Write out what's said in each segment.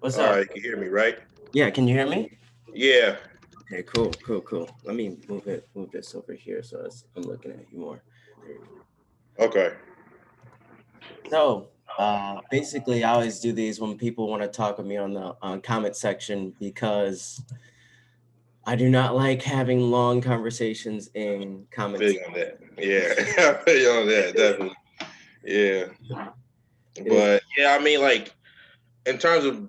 What's All up? right, you can hear me, right? Yeah, can you hear me? Yeah. Okay, cool, cool, cool. Let me move this over here so I'm looking at you more. There you go. Okay. So, basically, I always do these when people want to talk with me on the comment section because I do not like having long conversations in I feel comments. you on that. Yeah, I feel you on that. Definitely. Yeah. It is. But yeah, I mean, like in terms of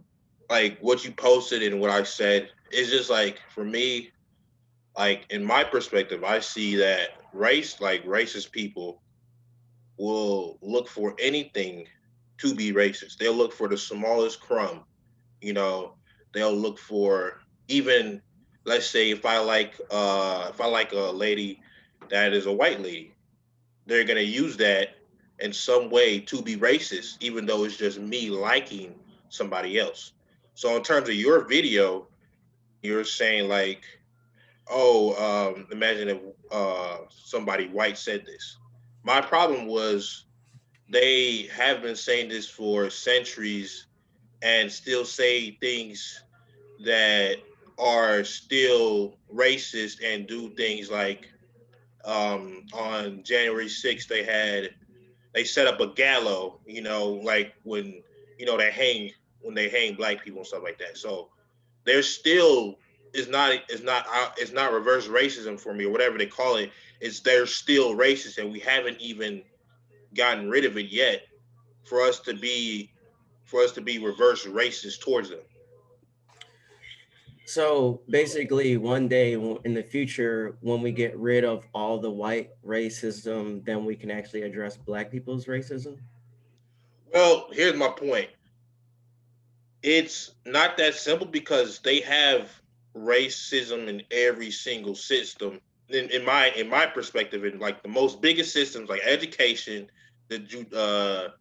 like what you posted and what I said, it's just like for me, like in my perspective, I see that racist people will look for anything to be racist. They'll look for the smallest crumb. You know, they'll look for even let's say if I like a lady that is a white lady, they're gonna use that in some way to be racist, even though it's just me liking somebody else. So in terms of your video, you're saying like, oh, imagine if somebody white said this. My problem was they have been saying this for centuries and still say things that are still racist and do things like on January 6th they set up a gallows, like when they hang black people and stuff like that. So there's still it's not reverse racism for me or whatever they call it. It's they're still racist and we haven't even gotten rid of it yet for us to be reverse racist towards them. So basically, one day in the future, when we get rid of all the white racism, then we can actually address black people's racism. Well, here's my point. It's not that simple because they have racism in every single system. In my perspective, in like the most biggest systems like education, the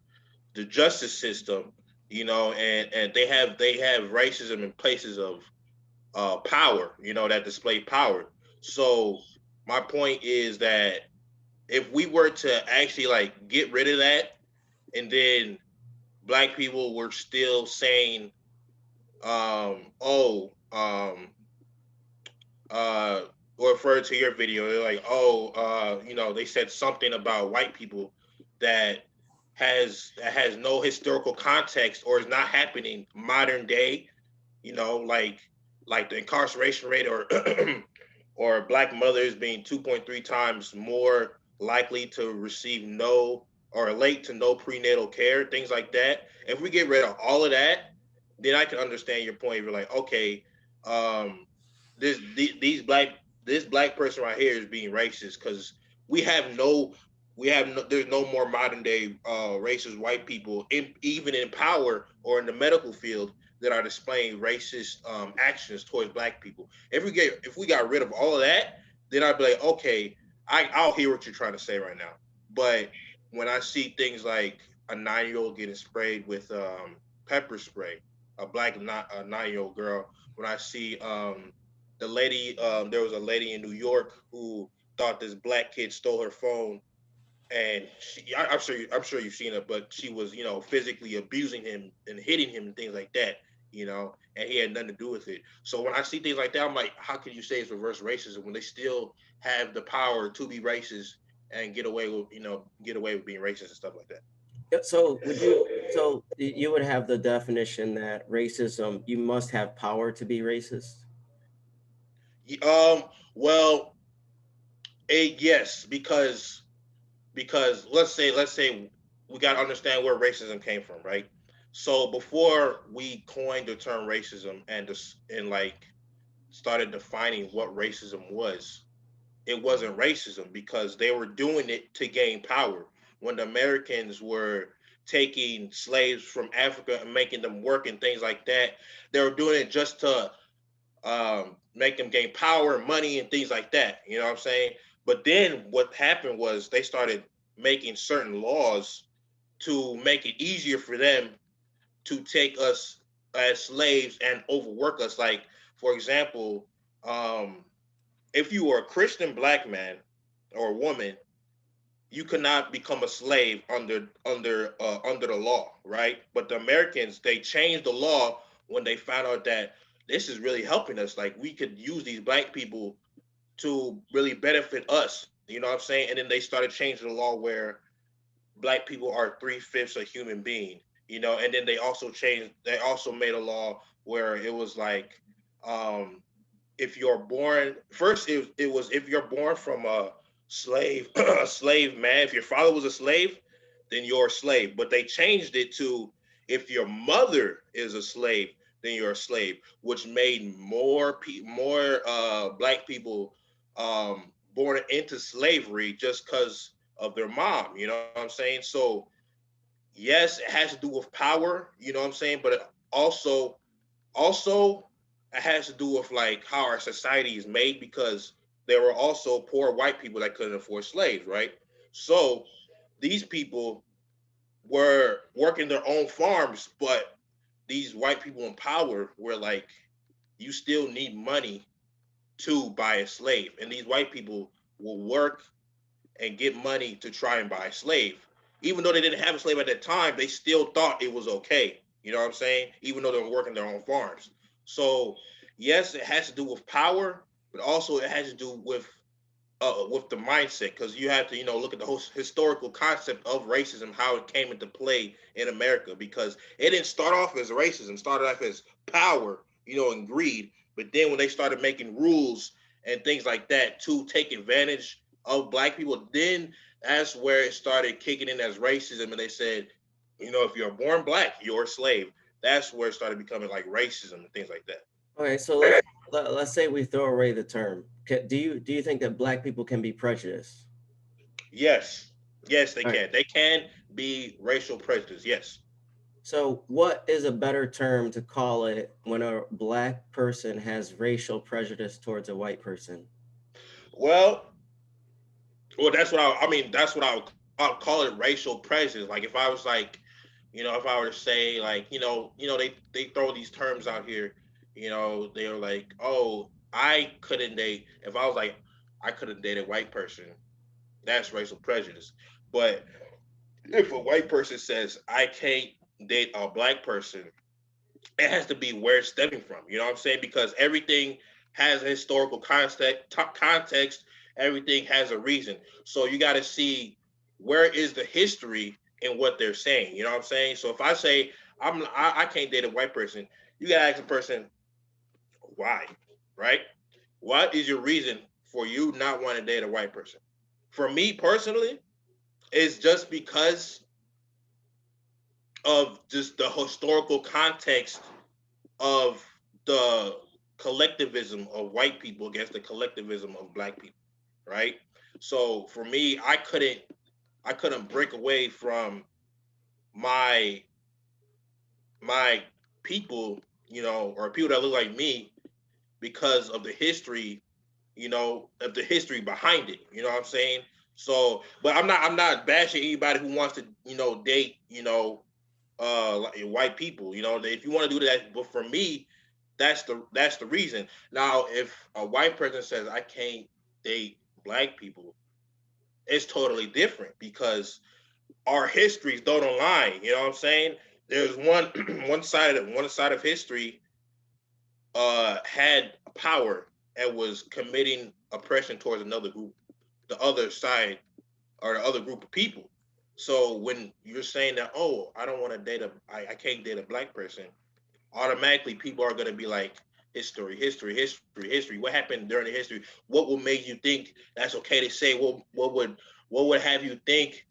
justice system, and they have racism in places of power, that display power. So my point is that if we were to actually like get rid of that, and then black people were still saying oh, uh, or refer to your video, they're like, oh, they said something about white people that has no historical context or is not happening modern day, like the incarceration rate or or black mothers being 2.3 times more likely to receive no or late to no prenatal care, things like that. If we get rid of all of that, then I can understand your point. You're like, okay, um, these this black person right here is being racist because we have no there's no more modern day racist white people even in power or in the medical field that are displaying racist actions towards black people. If we got rid of all of that, then I'd be like, okay, I'll hear what you're trying to say right now. But when I see things like a 9-year old getting sprayed with pepper spray, a 9-year old girl, when I see there was a lady in New York who thought this black kid stole her phone, and I'm sure you've seen it, but she was physically abusing him and hitting him and things like that, and he had nothing to do with it. So when I see things like that, I'm like, how can you say it's reverse racism when they still have the power to be racist and get away with being racist and stuff like that? Yeah, so you would have the definition that racism, you must have power to be racist. Well, yes, because let's say we got to understand where racism came from, right? So before we coined the term racism and like started defining what racism was, it wasn't racism because they were doing it to gain power. When the Americans were taking slaves from Africa and making them work and things like that, they were doing it just to make them gain power, money, and things like that. You know what I'm saying? But then what happened was they started making certain laws to make it easier for them to take us as slaves and overwork us. Like, for example, um, if you were a Christian black man or woman, you could not become a slave under the law, right? But the Americans they changed the law when they found out that this is really helping us. Like we could use these black people to really benefit us. You know what I'm saying? And then they started changing the law where black people are 3/5 a human being. And then they also made a law where it was like, um, if you're born first, it was if you're born from a slave, a slave man. If your father was a slave, then you're a slave. But they changed it to if your mother is a slave, then you're a slave, which made more black people born into slavery just because of their mom. You know what I'm saying? So yes, it has to do with power. You know what I'm saying? But also it has to do with like how our society is made, because there were also poor white people that couldn't afford slaves, right? So these people were working their own farms, but these white people in power were like, you still need money to buy a slave, and these white people will work and get money to try and buy a slave. Even though they didn't have a slave at that time, they still thought it was okay. You know what I'm saying? Even though they were working their own farms. So yes, it has to do with power, but also it has to do with the mindset, because you have to look at the whole historical concept of racism, how it came into play in America, because it didn't start off as racism, it started off as power, and greed. But then when they started making rules and things like that to take advantage of black people, then that's where it started kicking in as racism, and they said, if you're born black, you're a slave. That's where it started becoming like racism and things like that. Okay, so let's say we throw away the term. Do you think that black people can be prejudiced? Yes, yes, they All right. can. They can be racial prejudice. Yes. So, what is a better term to call it when a black person has racial prejudice towards a white person? Well, that's what I mean. That's what I'll call it, racial prejudice. Like if I was like, if I were to say like, they throw these terms out here. They were like, oh, I couldn't date. If I was like, I couldn't date a white person, that's racial prejudice. But if a white person says I can't date a black person, it has to be where it's stemming from. You know what I'm saying? Because everything has a historical context. Everything has a reason. So you got to see where is the history in what they're saying. You know what I'm saying? So if I say I can't date a white person, you got to ask the person why, right? What is your reason for you not wanting to date a white person? For me personally, it's just because of just the historical context of the collectivism of white people against the collectivism of black people, right? So for me, I couldn't break away from my my people, or people that look like me, because of the history, of the history behind it. You know what I'm saying? So, but I'm not bashing anybody who wants to, date, like white people. If you want to do that, but for me, that's the reason. Now, if a white person says I can't date black people, it's totally different, because our histories don't align. You know what I'm saying? There's one one side of history had power and was committing oppression towards another group, the other side, or the other group of people. So when you're saying that, oh, I don't want to I can't date a black person, automatically people are going to be like, history, history, history, history. What happened during the history? What would make you think that's okay to say? What would have you think,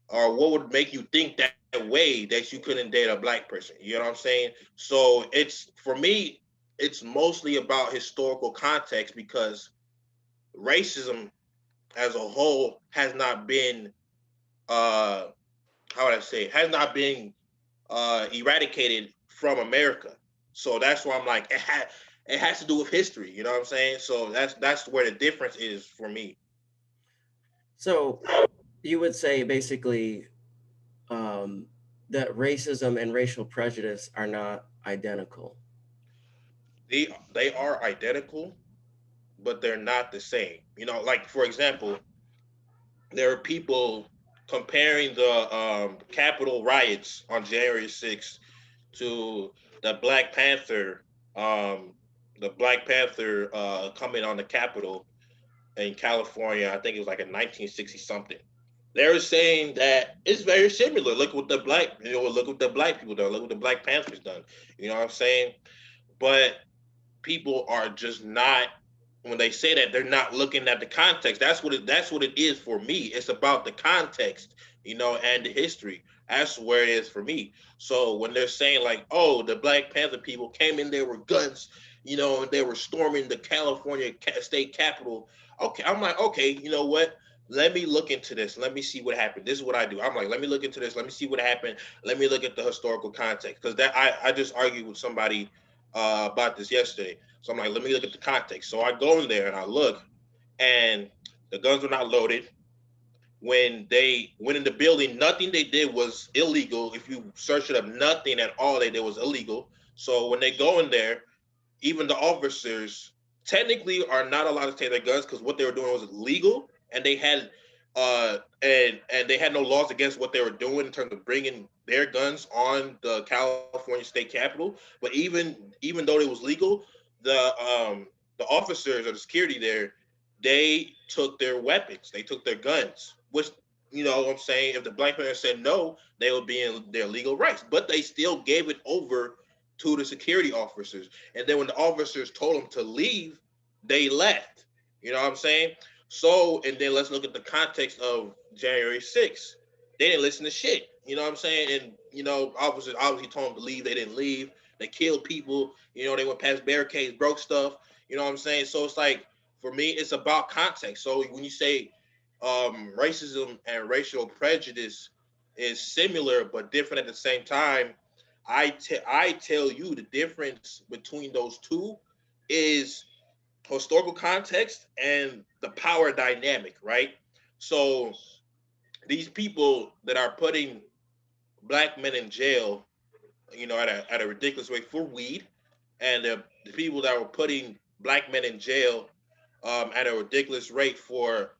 or what would make you think that way, that you couldn't date a black person? You know what I'm saying? So it's, for me, it's mostly about historical context, because racism as a whole has not been, uh how would I say, has not been eradicated from America. So that's why I'm like, it has to do with history. You know what I'm saying? So that's where the difference is for me. So, you would say basically um, that racism and racial prejudice are not identical. They are identical, but they're not the same. Like for example, there are people comparing the Capitol riots on January 6th to the Black Panther, um, coming on the Capitol in California. I think it was like in 1960 something. They were saying that it's very similar. Look what the black, look what the black people done. Look what the Black Panthers done. You know what I'm saying? But people are just not, when they say that, they're not looking at the context. That's what it is for me. It's about the context, and the history. That's where it is for me. So when they're saying like, oh, the Black Panther people came in there with guns, and they were storming the California state capitol. Okay, I'm like, okay, you know what? Let me look into this. Let me see what happened. This is what I do. I'm like, let me look into this. Let me see what happened. Let me look at the historical context, because that I just argued with somebody about this yesterday. So I'm like, let me look at the context. So I go in there and I look, and the guns were not loaded. When they went in the building, nothing they did was illegal. If you search it up, nothing at all they did was illegal. So when they go in there, even the officers technically are not allowed to take their guns, because what they were doing was illegal, and they had and they had no laws against what they were doing in terms of bringing their guns on the California State Capitol. But even though it was legal, the officers or the security there, they took their weapons, they took their guns, which, what I'm saying, if the Black Panther said no, they would be in their legal rights, but they still gave it over to the security officers. And then when the officers told them to leave, they left. You know what I'm saying? So, and then let's look at the context of January 6th. They didn't listen to shit. You know what I'm saying? And, officers obviously told them to leave. They didn't leave. They killed people. They went past barricades, broke stuff. You know what I'm saying? So it's like, for me, it's about context. So when you say racism and racial prejudice is similar but different at the same time, I tell you the difference between those two is historical context and the power dynamic, right? So these people that are putting black men in jail, at a ridiculous rate for weed, and the people that were putting black men in jail at a ridiculous rate for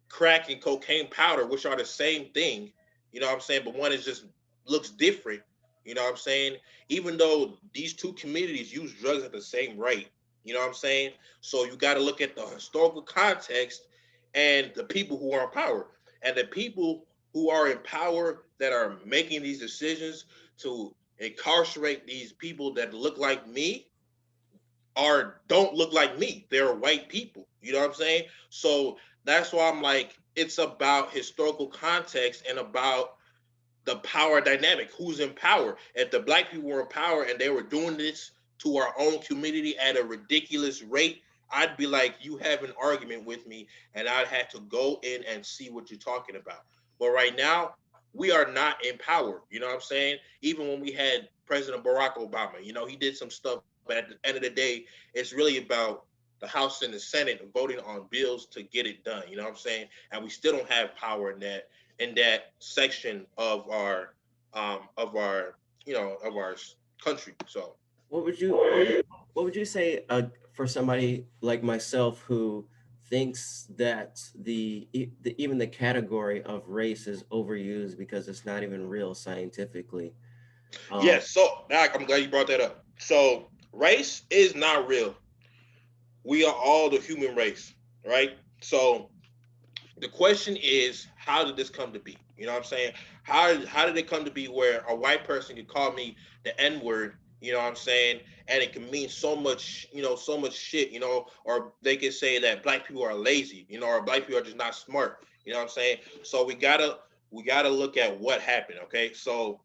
crack and cocaine powder, which are the same thing. You know what I'm saying? But one is just looks different. You know what I'm saying? Even though these two communities use drugs at the same rate. You know what I'm saying? So you got to look at the historical context and the people who are in power. And the people who are in power that are making these decisions to incarcerate these people that look like me are don't look like me. They're white people. You know what I'm saying? So that's why I'm like, it's about historical context and about the power dynamic. Who's in power? If the black people were in power and they were doing this to our own community at a ridiculous rate, I'd be like, you have an argument with me, and I'd have to go in and see what you're talking about. But right now, we are not in power. You know what I'm saying? Even when we had President Barack Obama, he did some stuff, but at the end of the day, it's really about the House and the Senate voting on bills to get it done. You know what I'm saying? And we still don't have power in that section of our of our country. So What would you say for somebody like myself who thinks that even the category of race is overused because it's not even real scientifically? Um, yes, so now I'm glad you brought that up. So race is not real. We are all the human race, right? So the question is, how did this come to be? You know what I'm saying? How did it come to be where a white person could call me the N word? You know what I'm saying? And it can mean so much, so much shit. Or they could say that black people are lazy, or black people are just not smart. You know what I'm saying? So we gotta look at what happened. Okay, so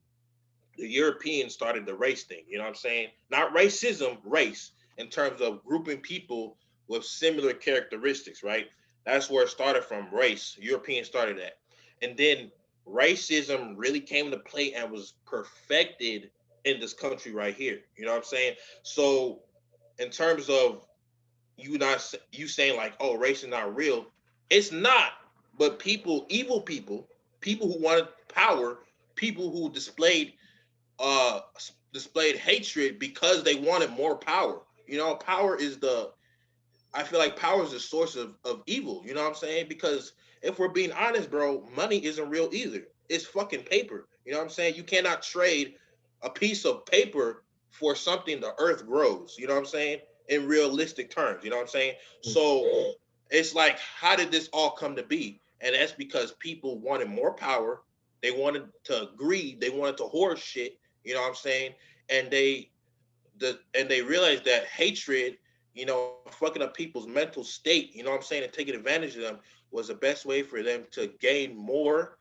the Europeans started the race thing. You know what I'm saying? Not racism, race, in terms of grouping people with similar characteristics, right? That's where it started from, race. Europeans started that. And then racism really came into play and was perfected in this country right here. You know what I'm saying? So in terms of you saying like, oh, race is not real, it's not. But people, evil people who wanted power, people who uh displayed hatred because they wanted more power. Power is the I feel like power is the source of evil. You know what I'm saying? Because if we're being honest, bro, money isn't real either. It's fucking paper. You know what I'm saying? You cannot trade a piece of paper for something, the earth grows, you know what I'm saying? In realistic terms, you know what I'm saying? So it's like, how did this all come to be? And that's because people wanted more power. They wanted to greed. They wanted to hoard shit, you know what I'm saying? And they realized that hatred, fucking up people's mental state, you know what I'm saying, and taking advantage of them was the best way for them to gain more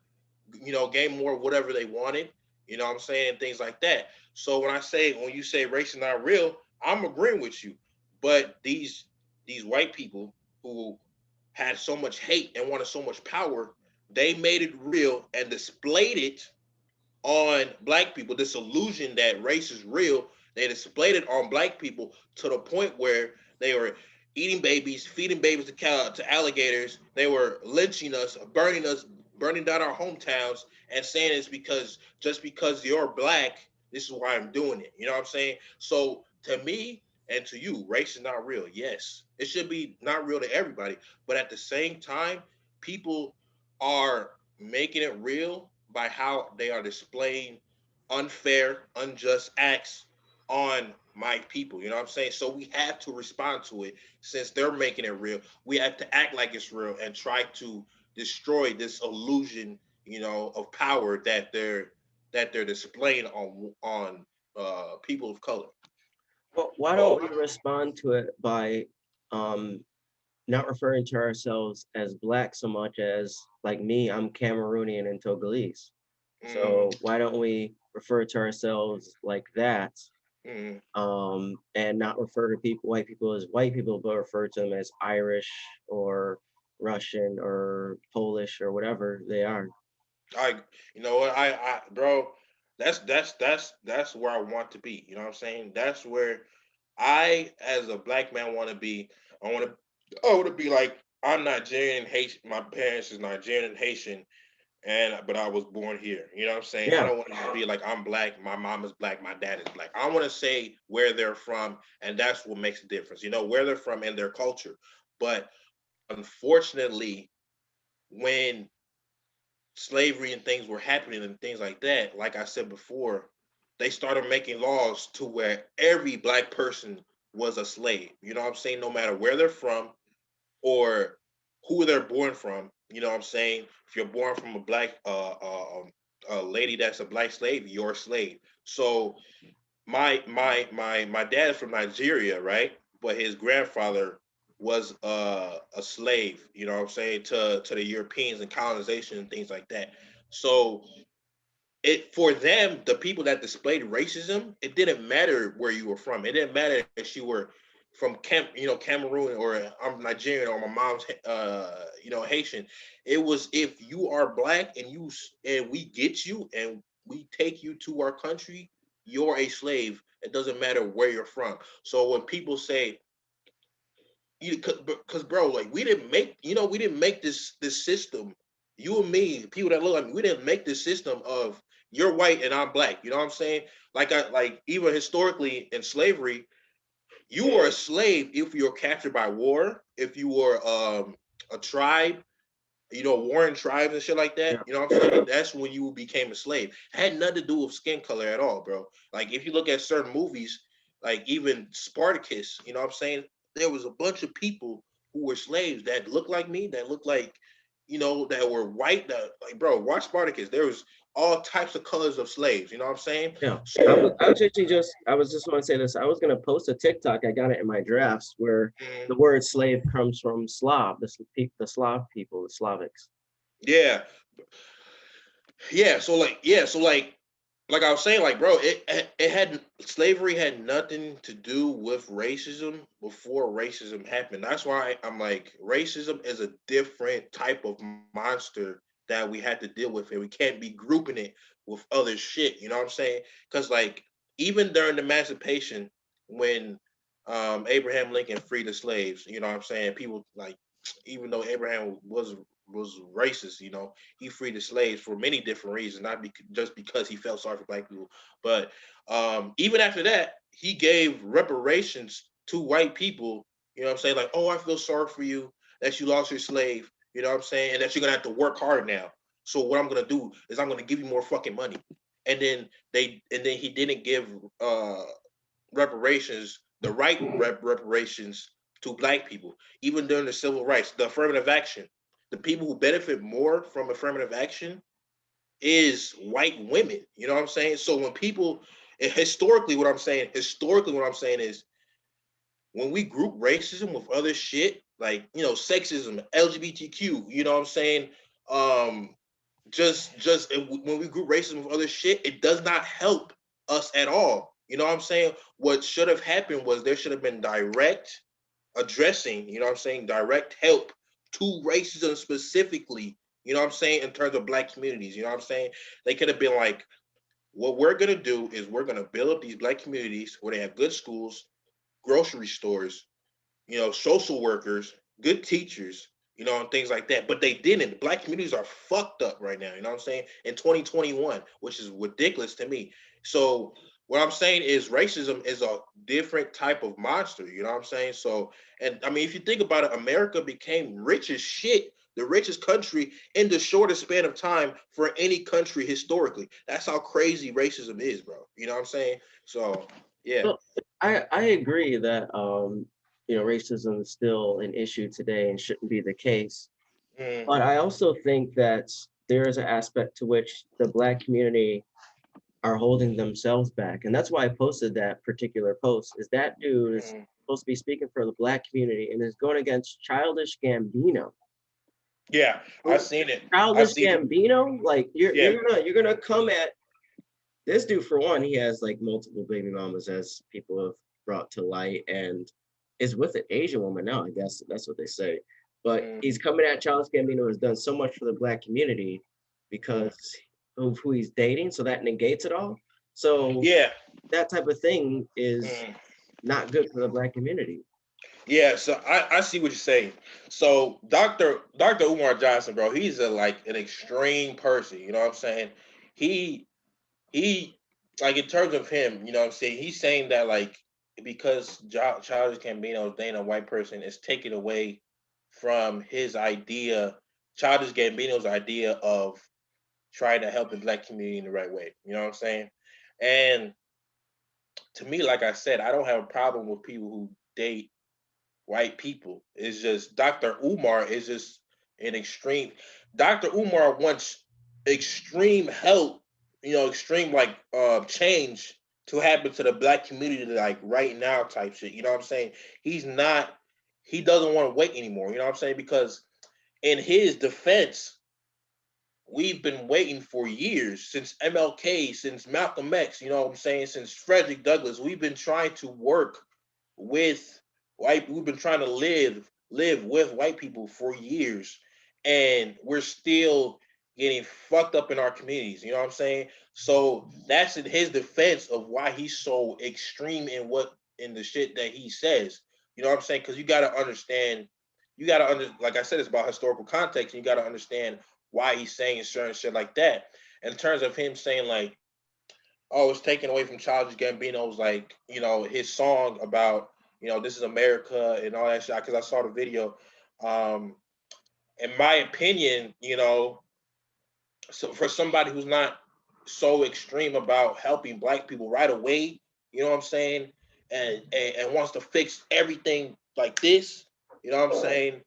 of whatever they wanted, you know what I'm saying, and things like that. So when you say race is not real, I'm agreeing with you. But these white people who had so much hate and wanted so much power, they made it real and displayed it on black people. This illusion that race is real, they displayed it on black people to the point where they were eating babies, feeding babies to alligators. They were lynching us, burning down our hometowns, and saying it's because just because you're black, this is why I'm doing it. You know what I'm saying? So to me and to you, race is not real. Yes, it should be not real to everybody, but at the same time, people are making it real by how they are displaying unfair, unjust acts on my people. You know what I'm saying? So we have to respond to it since they're making it real. We have to act like it's real and try to destroy this illusion, of power that they're displaying on people of color. Well, why don't we respond to it by um, not referring to ourselves as black so much as, like me, I'm Cameroonian and Togolese. Mm, So why don't we refer to ourselves like that, mm. and not refer to white people as white people, but refer to them as Irish or Russian or Polish or whatever they are. I, you know what, bro, that's where I want to be. You know what I'm saying? That's where I, as a black man, want to be. I want to be like, I'm Nigerian, Haitian. My parents is Nigerian and Haitian, but I was born here. You know what I'm saying? I Yeah. don't want to be like, I'm black, my mom is black, my dad is black. I want to say where they're from, and that's what makes a difference. Where they're from and their culture. But unfortunately, when slavery and things were happening and things like that, like I said before, they started making laws to where every black person was a slave. You know what I'm saying? No matter where they're from or who they're born from. You know what I'm saying? If you're born from a lady that's a black slave, you're a slave. So my dad is from Nigeria, right? But his grandfather was a slave, you know what I'm saying, to the Europeans and colonization and things like that. So it for them, the people that displayed racism, it didn't matter where you were from. It didn't matter if you were from Cameroon, or I'm Nigerian, or my mom's Haitian. It was, if you are black and we get you and we take you to our country, you're a slave. It doesn't matter where you're from. So when people say, because bro, like, we didn't make this system. You and me, people that look like me, we didn't make this system of you're white and I'm black. You know what I'm saying? Like even historically in slavery, you were a slave if you were captured by war, if you were a tribe, warring tribes and shit like that. Yeah. You know what I'm saying? That's when you became a slave. It had nothing to do with skin color at all, bro. Like if you look at certain movies, like even Spartacus, you know what I'm saying? There was a bunch of people who were slaves that looked like me, that looked like, that were white. That, like, bro, watch Spartacus. There was all types of colors of slaves. You know what I'm saying? Yeah. So, I was just want to say this. I was going to post a TikTok. I got it in my drafts where mm, the word slave comes from Slav, the Slav people, the Slavics. yeah, like I was saying, like, bro, it had slavery had nothing to do with racism before racism happened. That's why I'm like, racism is a different type of monster that we had to deal with, and we can't be grouping it with other shit. You know what I'm saying? Because like even during the emancipation, when Abraham Lincoln freed the slaves, you know what I'm saying? People like, even though Abraham was racist, he freed the slaves for many different reasons, not just because he felt sorry for black people. But even after that, he gave reparations to white people. You know what I'm saying? Like, oh, I feel sorry for you that you lost your slave. You know what I'm saying? And that you're gonna have to work hard now. So what I'm gonna do is I'm gonna give you more fucking money. And then he didn't give reparations, the reparations to black people, even during the civil rights, the affirmative action. The people who benefit more from affirmative action is white women. You know what I'm saying? So when people historically what I'm saying is when we group racism with other shit, like, sexism, LGBTQ, you know what I'm saying? Um, just when we group racism with other shit, it does not help us at all. You know what I'm saying? What should have happened was there should have been direct addressing, you know what I'm saying, direct help to racism specifically, you know what I'm saying, in terms of black communities, you know what I'm saying? They could have been like, what we're gonna do is we're gonna build up these black communities where they have good schools, grocery stores, social workers, good teachers, and things like that. But they didn't. Black communities are fucked up right now, you know what I'm saying? In 2021, which is ridiculous to me. So what I'm saying is racism is a different type of monster, you know what I'm saying? So, and I mean, if you think about it, America became rich as shit, the richest country in the shortest span of time for any country historically. That's how crazy racism is, bro. You know what I'm saying? So, yeah. So I agree that racism is still an issue today and shouldn't be the case. Mm, But I also think that there is an aspect to which the Black community are holding themselves back. And that's why I posted that particular post, is that dude is mm. supposed to be speaking for the Black community and is going against Childish Gambino. Yeah, I've seen it. I Childish see it. Gambino, like you're Yeah. you're gonna you're gonna come at this dude. For one, he has like multiple baby mamas, as people have brought to light, and is with an Asian woman now. I guess that's what they say. But Mm, he's coming at Childish Gambino, has done so much for the Black community mm. because of who he's dating, so that negates it all. So Yeah. that type of thing is Mm. not good for the Black community. Yeah, so I see what you're saying. So Dr. Umar Johnson, bro, he's like an extreme person. You know what I'm saying? He he like in terms of him, you know what I'm saying? He's saying that like because Childish Gambino is dating a white person, it's taken away from his idea, Childish Gambino's idea of trying to help the black community in the right way. You know what I'm saying? And to me, like I said, I don't have a problem with people who date white people. It's just Dr. Umar is just an extreme. Dr. Umar wants extreme help, extreme like change to happen to the black community like right now type shit. You know what I'm saying? He's not he doesn't want to wait anymore, you know what I'm saying? Because in his defense, we've been waiting for years since MLK, since Malcolm X, you know what I'm saying, since Frederick Douglass. We've been trying to work with we've been trying to live with white people for years, and we're still getting fucked up in our communities, you know what I'm saying? So that's in his defense of why he's so extreme in the shit that he says. You know what I'm saying? Because you gotta under like I said, it's about historical context, and you gotta understand why he's saying certain shit like that. In terms of him saying like, oh, it's taken away from Childish Gambino's like, his song about, this is America and all that shit. Because I saw the video. Um, in my opinion, so for somebody who's not so extreme about helping black people right away, you know what I'm saying, and wants to fix everything like this, you know what I'm saying,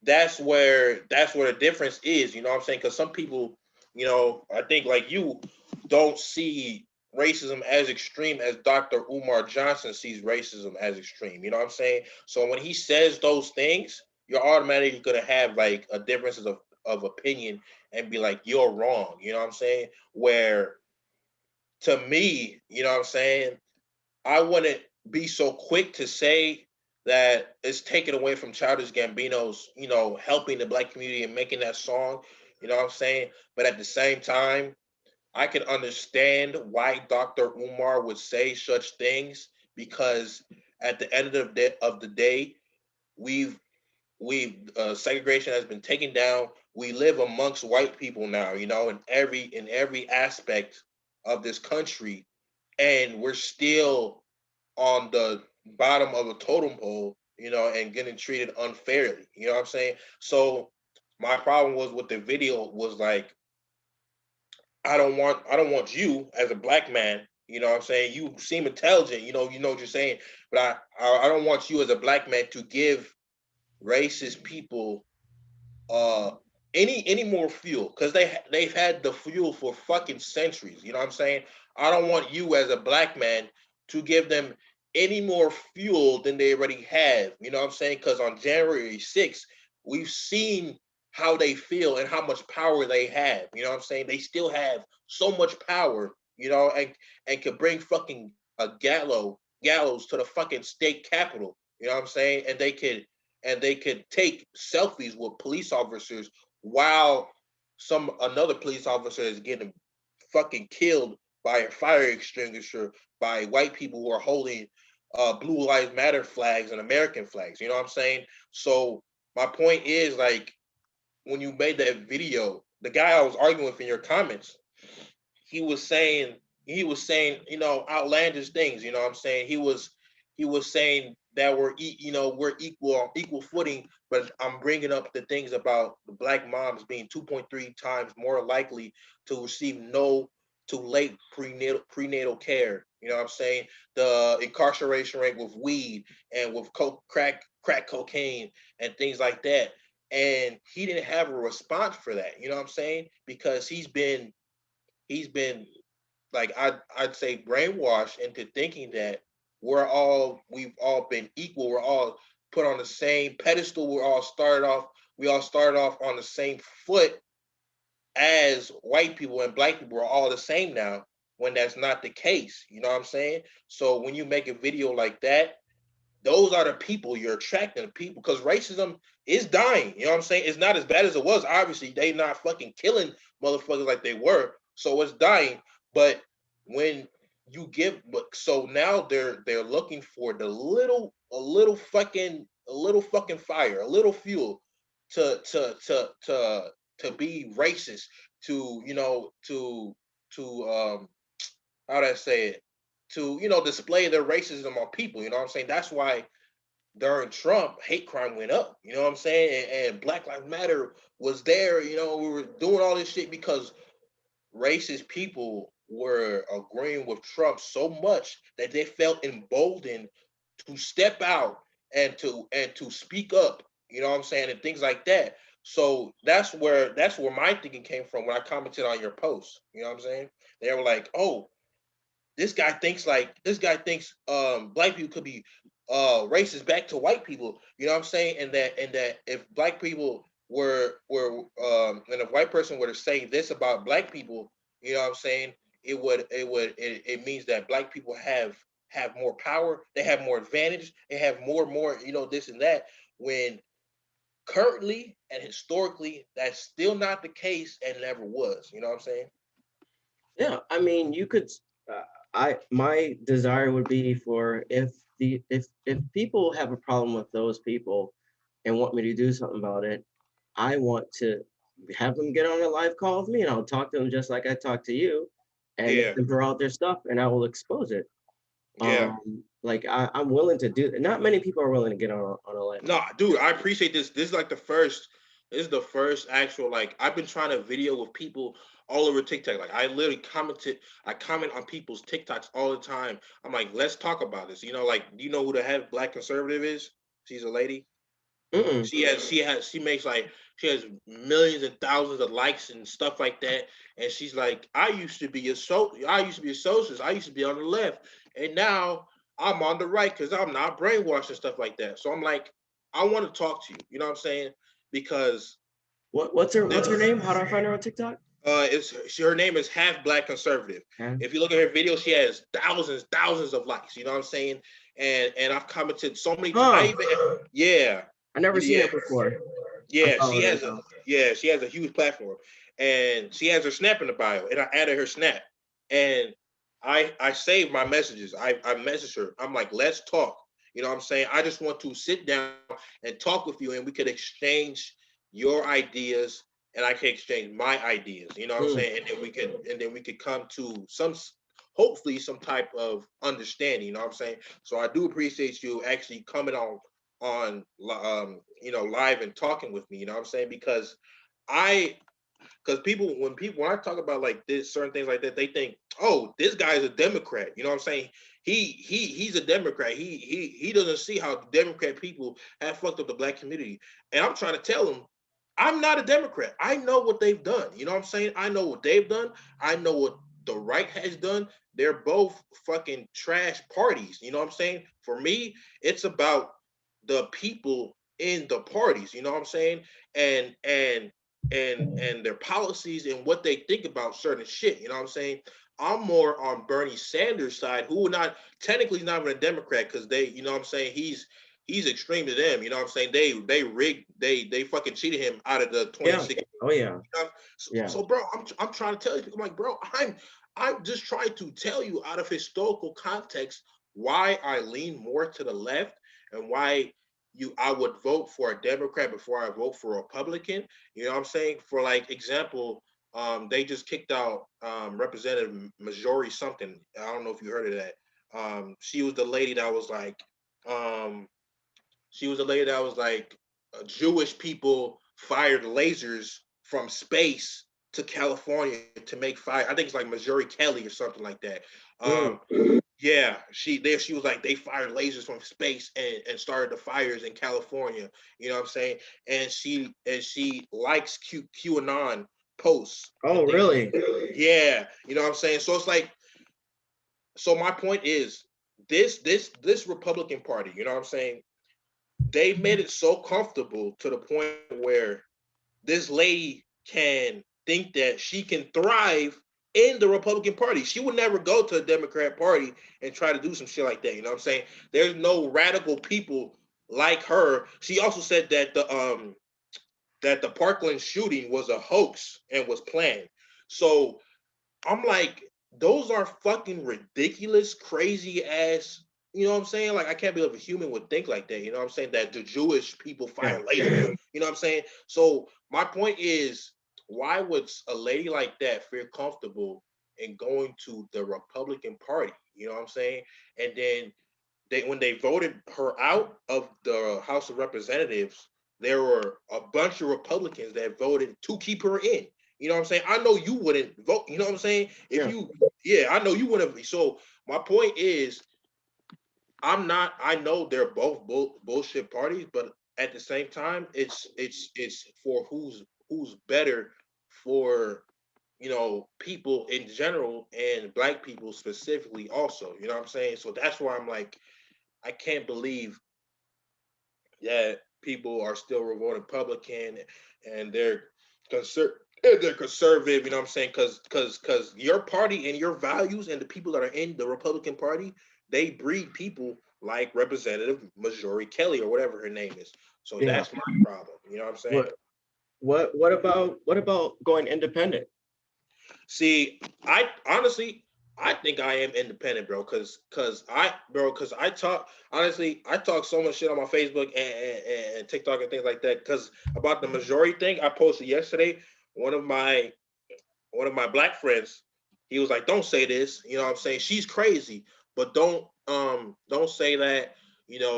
that's where the difference is, you know what I'm saying, because some people, I think like you don't see racism as extreme as Dr. Umar Johnson sees racism as extreme, you know what I'm saying? So when he says those things, you're automatically gonna have like a differences of opinion and be like, you're wrong. You know what I'm saying? Where to me, you know what I'm saying? I wouldn't be so quick to say that it's taken away from Childish Gambino's, helping the black community and making that song. You know what I'm saying? But at the same time, I can understand why Dr. Umar would say such things because at the end of the day, we've we segregation has been taken down. We live amongst white people now, in every aspect of this country, and we're still on the bottom of the totem pole, and getting treated unfairly. You know what I'm saying? So my problem was with the video was like, I don't want you as a black man, You know what I'm saying? You seem intelligent. You know what you're saying. But I don't want you as a black man to give racist people uh any more fuel because they've had the fuel for fucking centuries. You know what I'm saying? I don't want you as a black man to give them any more fuel than they already have. You know what I'm saying? Because on January 6th, we've seen how they feel and how much power they have. You know what I'm saying? They still have so much power, and could bring fucking a gallows to the fucking state capitol. You know what I'm saying? And they could take selfies with police officers while some another police officer is getting fucking killed by a fire extinguisher by white people who are holding Blue Lives Matter flags and American flags. You know what I'm saying? So my point is, like, when you made that video, the guy I was arguing with in your comments, he was saying outlandish things. You know what I'm saying? He was saying that we're equal on equal footing, but I'm bringing up the things about the black moms being 2.3 times more likely to receive no to late prenatal care. You know what I'm saying? The incarceration rate with weed and with crack cocaine and things like that. And he didn't have a response for that. You know what I'm saying? Because he's been like I'd say brainwashed into thinking that we've all been equal. We're all put on the same pedestal. We all started off on the same foot as white people, and black people are all the same now, when that's not the case. You know what I'm saying? So when you make a video like that, those are the people you're attracting, the people, because racism is dying. You know what I'm saying? It's not as bad as it was. Obviously, they not fucking killing motherfuckers like they were, so it's dying. But when you give, but so now they're looking for a little fucking fire, a little fuel to be racist, to how do I say it, to display their racism on people. You know what I'm saying? That's why during Trump, hate crime went up. You know what I'm saying? And Black Lives Matter was there. We were doing all this shit because racist people were agreeing with Trump so much that they felt emboldened to step out and to speak up. You know what I'm saying? And things like that. So that's where my thinking came from when I commented on your post. You know what I'm saying? They were like, "Oh, this guy thinks black people could be racist back to white people." You know what I'm saying? And that if black people and if white person were to say this about black people, you know what I'm saying, it means that black people have more power, they have more advantage, they have more, this and that, when currently and historically that's still not the case and never was. You know what I'm saying? Yeah, I mean, you could. I my desire would be for if people have a problem with those people and want me to do something about it, I want to have them get on a live call with me, and I'll talk to them just like I talk to you, and they Yeah, can throw out their stuff, and I will expose it. yeah. Like I'm willing to do. Not many people are willing to get on a live No, call. dude, I appreciate this. This is like the first. This is the first actual, like, I've been trying to video with people all over TikTok. Like, I literally commented. I comment on people's TikToks all the time. I'm like, let's talk about this. Like, do you know who the head black conservative is? She's a lady. Mm-mm. She has millions and thousands of likes and stuff like that. And she's like, I used to be a socialist. I used to be on the left, and now I'm on the right because I'm not brainwashed and stuff like that. So I'm like, I want to talk to you. You know what I'm saying? Because What's her name? How do I find her on TikTok? her name is Half Black Conservative. Yeah. If you look at her video, she has thousands of likes. You know what I'm saying? And I've commented so many. I Huh. even yeah I never seen yeah her before. I'm yeah, she following her has a now. yeah, she has a huge platform, and she has her Snap in the bio, and I added her Snap, and I saved my messages. I messaged her. I'm like, let's talk. You know what I'm saying? I just want to sit down and talk with you, and we could exchange your ideas, and I can exchange my ideas. You know what I'm Mm. saying? And then we could come to hopefully some type of understanding. You know what I'm saying? So I do appreciate you actually coming on live and talking with me. You know what I'm saying? Because I Because when I talk about like this certain things like that, they think, oh, this guy's a Democrat. You know what I'm saying? He's a Democrat. He doesn't see how Democrat people have fucked up the black community. And I'm trying to tell him, I'm not a Democrat. I know what they've done. You know what I'm saying? I know what they've done. I know what the right has done. They're both fucking trash parties. You know what I'm saying? For me, it's about the people in the parties. You know what I'm saying? And their policies and what they think about certain shit. You know what I'm saying? I'm more on Bernie Sanders' side, who not technically not even a Democrat because they, you know what I'm saying, he's extreme to them. You know what I'm saying? They rigged, they fucking cheated him out of the Yeah. 2016. Oh yeah. You know? So, Yeah. so bro, I'm trying to tell you, I'm like, bro, I'm just trying to tell you out of historical context why I lean more to the left and why I would vote for a Democrat before I vote for a Republican. You know what I'm saying? For like example, they just kicked out Representative Majority something. I don't know if you heard of that. She was the lady that was like, um, she was a lady that was like, Jewish people fired lasers from space to California to make fire. I think it's like Missouri Kelly or something like that. Mm. Yeah, she was like they fired lasers from space and started the fires in California. You know what I'm saying? And she likes QAnon posts Oh and things. really? Yeah, you know what I'm saying. So it's like, so my point is this Republican Party. You know what I'm saying? They made it so comfortable to the point where this lady can think that she can thrive in the Republican Party. She would never go to a Democrat Party and try to do some shit like that. You know what I'm saying? There's no radical people like her. She also said that the Parkland shooting was a hoax and was planned. So I'm like, those are fucking ridiculous, crazy ass. You know what I'm saying? Like, I can't believe a human would think like that. You know what I'm saying? That the Jewish people Yeah. fire lasers. You know what I'm saying? So my point is, why would a lady like that feel comfortable in going to the Republican Party? You know what I'm saying? And then when they voted her out of the House of Representatives, there were a bunch of Republicans that voted to keep her in. You know what I'm saying? I know you wouldn't vote. You know what I'm saying? If Yeah. you, yeah, I know you wouldn't. So my point is, I'm not. I know they're both bullshit parties, but at the same time, it's for who's better for people in general and black people specifically. Also, you know what I'm saying? So that's why I'm like, I can't believe that people are still voting Republican and they're conservative. You know what I'm saying? Because your party and your values and the people that are in the Republican Party, they breed people like Representative Majority Kelly or whatever her name is. So Yeah. that's my problem. You know what I'm saying? What what about going independent? See, I honestly, I think I am independent, bro. Cause I talk honestly, I talk so much shit on my Facebook and TikTok and things like that. Cause about the majority thing, I posted yesterday. One of my one of my black friends, he was like, "Don't say this." You know what I'm saying? She's crazy, but don't say that.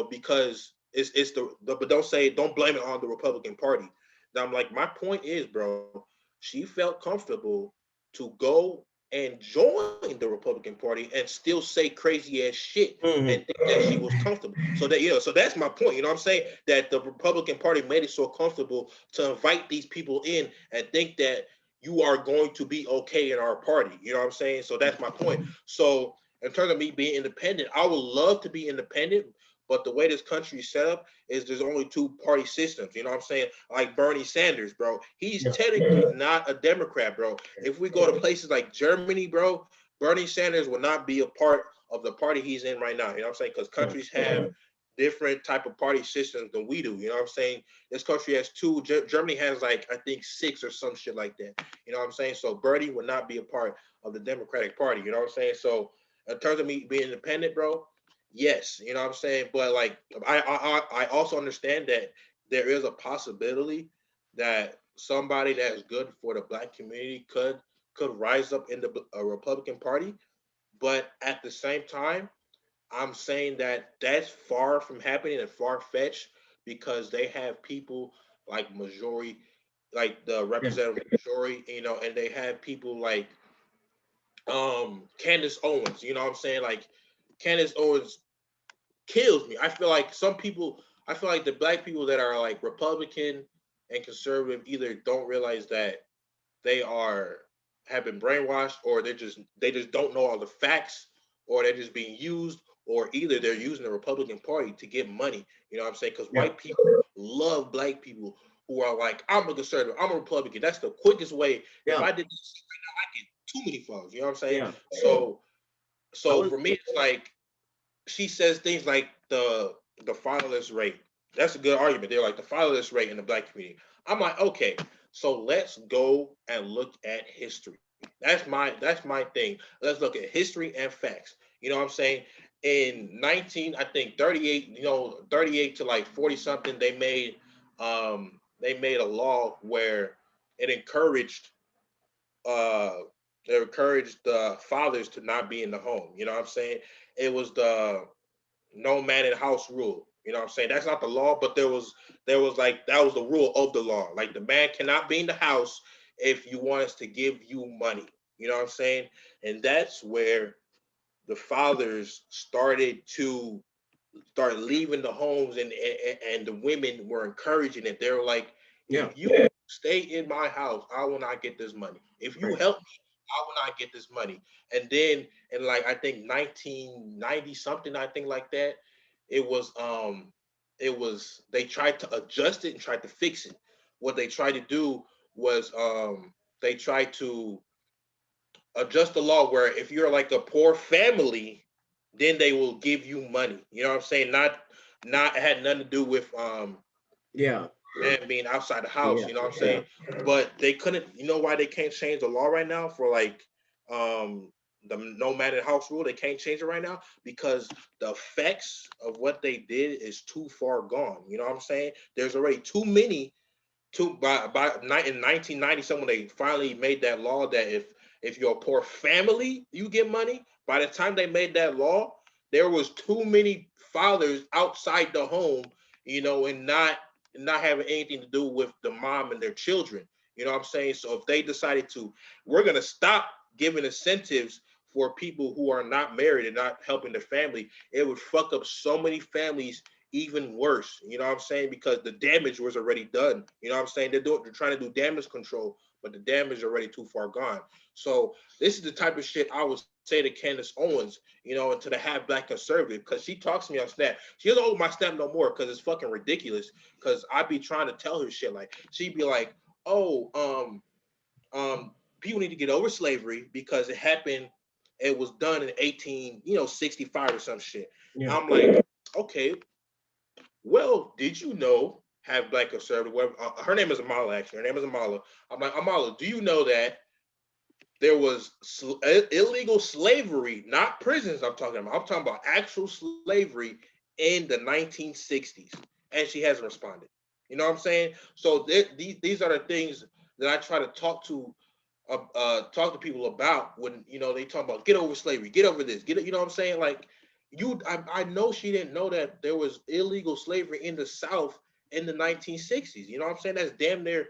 Because it's but don't blame it on the Republican Party. Now I'm like, my point is, bro, she felt comfortable to go and join the Republican Party and still say crazy ass shit and think Hmm. that she was comfortable. So that's my point. You know what I'm saying? That the Republican Party made it so comfortable to invite these people in and think that you are going to be okay in our party. You know what I'm saying? So that's my point. So in terms of me being independent, I would love to be independent, but the way this country is set up is there's only two party systems. You know what I'm saying? Like Bernie Sanders, bro. He's Yeah. technically not a Democrat, bro. If we go to places like Germany, bro, Bernie Sanders will not be a part of the party he's in right now. You know what I'm saying? Because Yeah. countries have different type of party systems than we do. You know what I'm saying? This country has two. Germany has like I think six or some shit like that. You know what I'm saying? So Bernie would not be a part of the Democratic Party. You know what I'm saying? So in terms of me being independent, bro, yes. You know what I'm saying? But like I also understand that there is a possibility that somebody that is good for the black community could rise up in the Republican Party. But at the same time, I'm saying that that's far from happening and far fetched because they have people like majority. like the Yeah. representative Shori, and they have people like Candace Owens. You know what I'm saying? Like Candace Owens kills me. I feel like the black people that are like Republican and conservative either don't realize that they are have been brainwashed, or they just don't know all the facts, or they're just being used, or either they're using the Republican Party to get money. You know what I'm saying? Because Yeah. white people love black people who are like, I'm a conservative, I'm a Republican. That's the quickest way. If Yeah. I did this right now, I get too many followers. You know what I'm saying? Yeah. So I so was for me, it's like she says things like the fatherless rate. That's a good argument. They're like the fatherless rate in the black community. I'm like, okay, so let's go and look at history. That's my thing. Let's look at history and facts. You know what I'm saying? In 19, I think 38, 38 to like 40 something, they made a law where it uh encouraged the fathers to not be in the home. You know what I'm saying? It was the no man in house rule. You know what I'm saying? That's not the law, but there was like that was the rule of the law. Like the man cannot be in the house if you want us to give you money. You know what I'm saying? And that's where the fathers started leaving the homes, and the women were encouraging it. They were like, yeah. if you stay in my house, I will not get this money. If you Right. help me, I will not get this money. And then in like I think 1990 something, I think like that, it was they tried to adjust it and tried to fix it. What they tried to do was they tried to adjust the law where if you're like a poor family, then they will give you money. You know what I'm saying? Not it had nothing to do with Yeah. man being outside the house. Yeah. You know what I'm Yeah. saying? But they couldn't. You know why they can't change the law right now for like the no man in house rule? They can't change it right now because the effects of what they did is too far gone. You know what I'm saying? There's already too many in 1990 someone they finally made that law that if you're a poor family you get money. By the time they made that law, there was too many fathers outside the home, and not having anything to do with the mom and their children. You know what I'm saying? So if they decided to, we're going to stop giving incentives for people who are not married and not helping their family, it would fuck up so many families even worse. You know what I'm saying? Because the damage was already done. You know what I'm saying? They're trying to do damage control, but the damage is already too far gone. So this is the type of shit I would say to Candace Owens, and to the half black conservative, because she talks to me on Snap. She doesn't hold my Snap no more because it's fucking ridiculous. Because I be trying to tell her shit like she'd be like, oh, people need to get over slavery because it happened. It was done in 1865 or some shit. Yeah. I'm like, okay, well, did you know, have black conservative, her name is Amala, actually. Her name is Amala. I'm like, Amala, do you know that there was illegal slavery, not prisons I'm talking about. I'm talking about actual slavery in the 1960s. And she hasn't responded. You know what I'm saying? So these are the things that I try to talk to people about when they talk about get over slavery, get over this, get it. You know what I'm saying? Like I know she didn't know that there was illegal slavery in the South in the 1960s. You know what I'm saying? That's damn near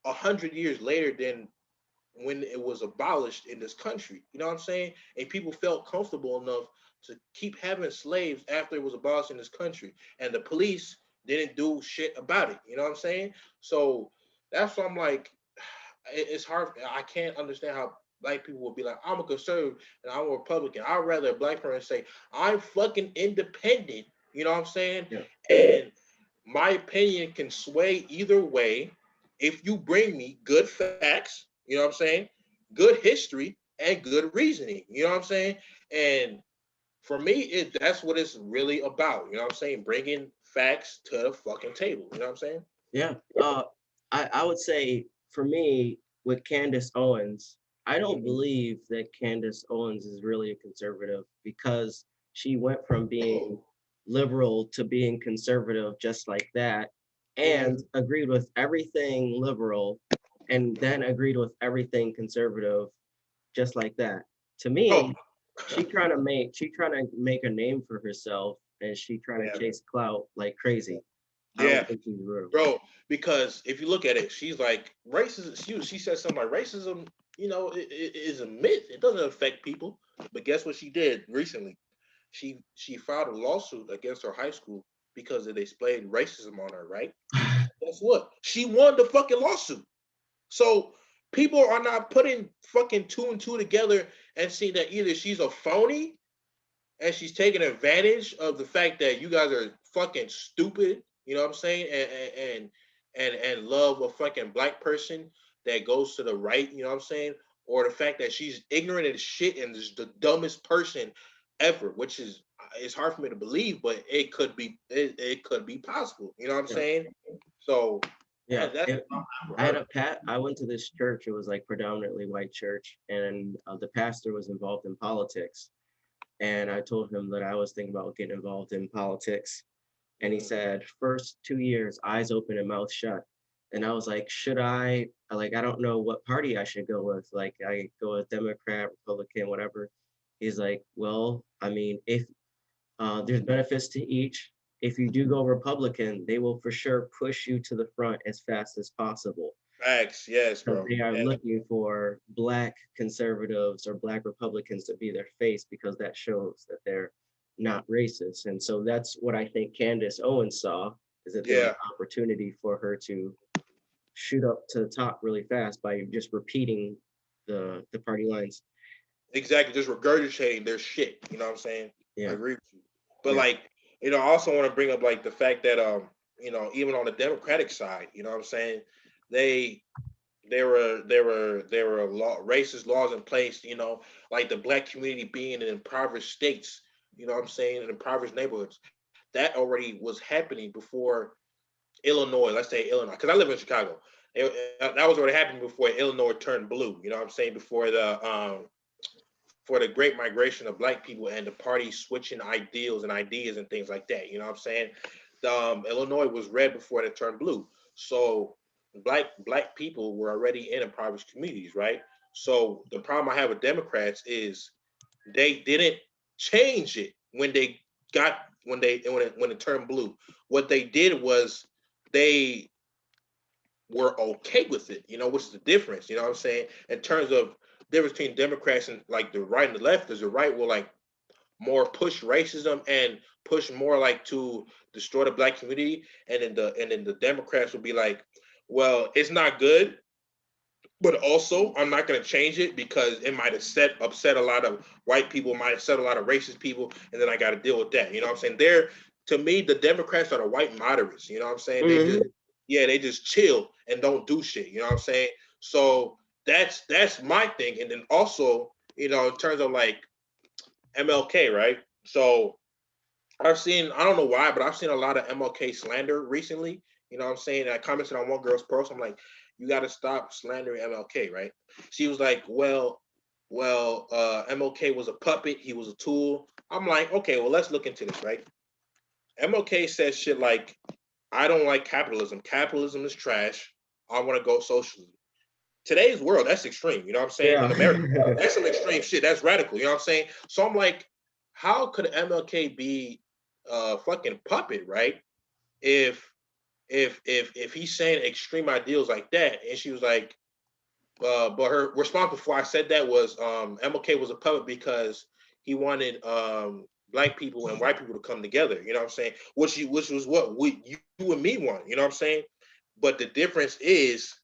100 years later than when it was abolished in this country. You know what I'm saying? And people felt comfortable enough to keep having slaves after it was abolished in this country, and the police didn't do shit about it. You know what I'm saying? So that's why I'm like, it's hard. I can't understand how black people would be like, I'm a conservative and I'm a Republican. I'd rather a black person say, I'm fucking independent. You know what I'm saying? Yeah. And my opinion can sway either way if you bring me good facts, you know what I'm saying? Good history and good reasoning. You know what I'm saying? And for me, that's what it's really about. You know what I'm saying? Bringing facts to the fucking table. You know what I'm saying? Yeah. I would say for me with Candace Owens, I don't Mm-hmm. believe that Candace Owens is really a conservative because she went from being liberal to being conservative just like that and Mm-hmm. agreed with everything liberal and then agreed with everything conservative just like that. To Oh, me, she trying to make a name for herself and she trying to yeah. chase clout like crazy. I don't Yeah, think she's real. bro. Because if you look at it, she's like racism. She said something like racism. It is a myth. It doesn't affect people. But guess what she did recently? She filed a lawsuit against her high school because they displayed racism on her. Right? Guess what? She won the fucking lawsuit. So people are not putting fucking two and two together and seeing that either she's a phony and she's taking advantage of the fact that you guys are fucking stupid. You know what I'm saying? And love a fucking black person that goes to the right. You know what I'm saying? Or the fact that she's ignorant as shit and is the dumbest person ever, which is it's hard for me to believe, but it could be possible. You know what I'm Yeah. saying? So Yeah. that's I had a I went to this church. It was like predominantly white church, and the pastor was involved in politics. And I told him that I was thinking about getting involved in politics. And he mm, said, first 2 years, eyes open and mouth shut. And I was like, should I, like, I don't know what party I should go with. Like, I go with Democrat, Republican, whatever. He's like, well, I mean, if there's benefits to each, if you do go Republican, they will for sure push you to the front as fast as possible facts. Yes, because bro. they are Yeah, looking for black conservatives or black Republicans to be their face because that shows that they're not racist. And so that's what I think Candace Owens saw is that there was yeah, an opportunity for her to shoot up to the top really fast by just repeating the party lines. exactly. Just regurgitating their shit. You know what I'm saying? I Yeah, agree with you. But yeah, like, I also want to bring up like the fact that even on the Democratic side, you know what I'm saying? They there were racist laws in place, like the black community being in impoverished states, you know what I'm saying, in impoverished neighborhoods. That already was happening before Illinois, let's say Illinois, because I live in Chicago. That was already happening before Illinois turned blue. You know what I'm saying? Before the great migration of black people and the party switching ideals and ideas and things like that. You know what I'm saying? Illinois was red before it turned blue. So black people were already in impoverished communities, right? So the problem I have with Democrats is they didn't change it when it turned blue. What they did was they were okay with it. What's the difference? You know what I'm saying? In terms of difference between Democrats and like the right and the left is the right will like more push racism and push more like to destroy the black community, and then the Democrats would be like, well, it's not good, but also I'm not going to change it because it might have upset a lot of white people, might have upset a lot of racist people, and then I got to deal with that. You know what I'm saying? To me, the Democrats are the white moderates. You know what I'm saying? hmm They just chill and don't do shit. You know what I'm saying? So that's my thing. And then also, in terms of like MLK, right? So I don't know why, but I've seen a lot of MLK slander recently. You know what I'm saying? I commented on one girl's post. I'm like, you got to stop slandering MLK, right? She was like, MLK was a puppet. He was a tool. I'm like, okay, well, let's look into this, right? MLK says shit like, I don't like capitalism. Capitalism is trash. I want to go socialism. Today's world, that's extreme. You know what I'm saying? In America, yeah. that's some extreme shit. That's radical. You know what I'm saying? So I'm like, how could MLK be a fucking puppet, right? If if he's saying extreme ideals like that, and she was like, but her response before I said that was, MLK was a puppet because he wanted black people and white people to come together. You know what I'm saying? Which was what you and me want. You know what I'm saying? But the difference is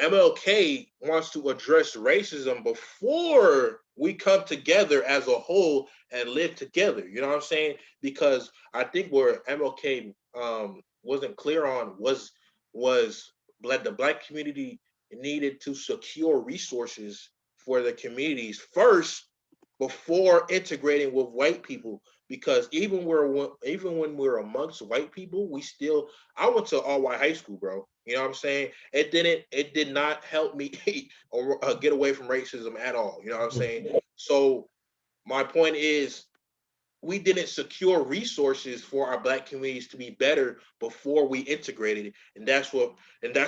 MLK wants to address racism before we come together as a whole and live together. You know what I'm saying? Because I think where MLK wasn't clear on was the black community needed to secure resources for the communities first before integrating with white people. Because even when we're amongst white people, we still I went to all white high school, bro. You know what I'm saying? It did not help me or get away from racism at all. You know what I'm saying? So my point is we didn't secure resources for our black communities to be better before we integrated it. And that's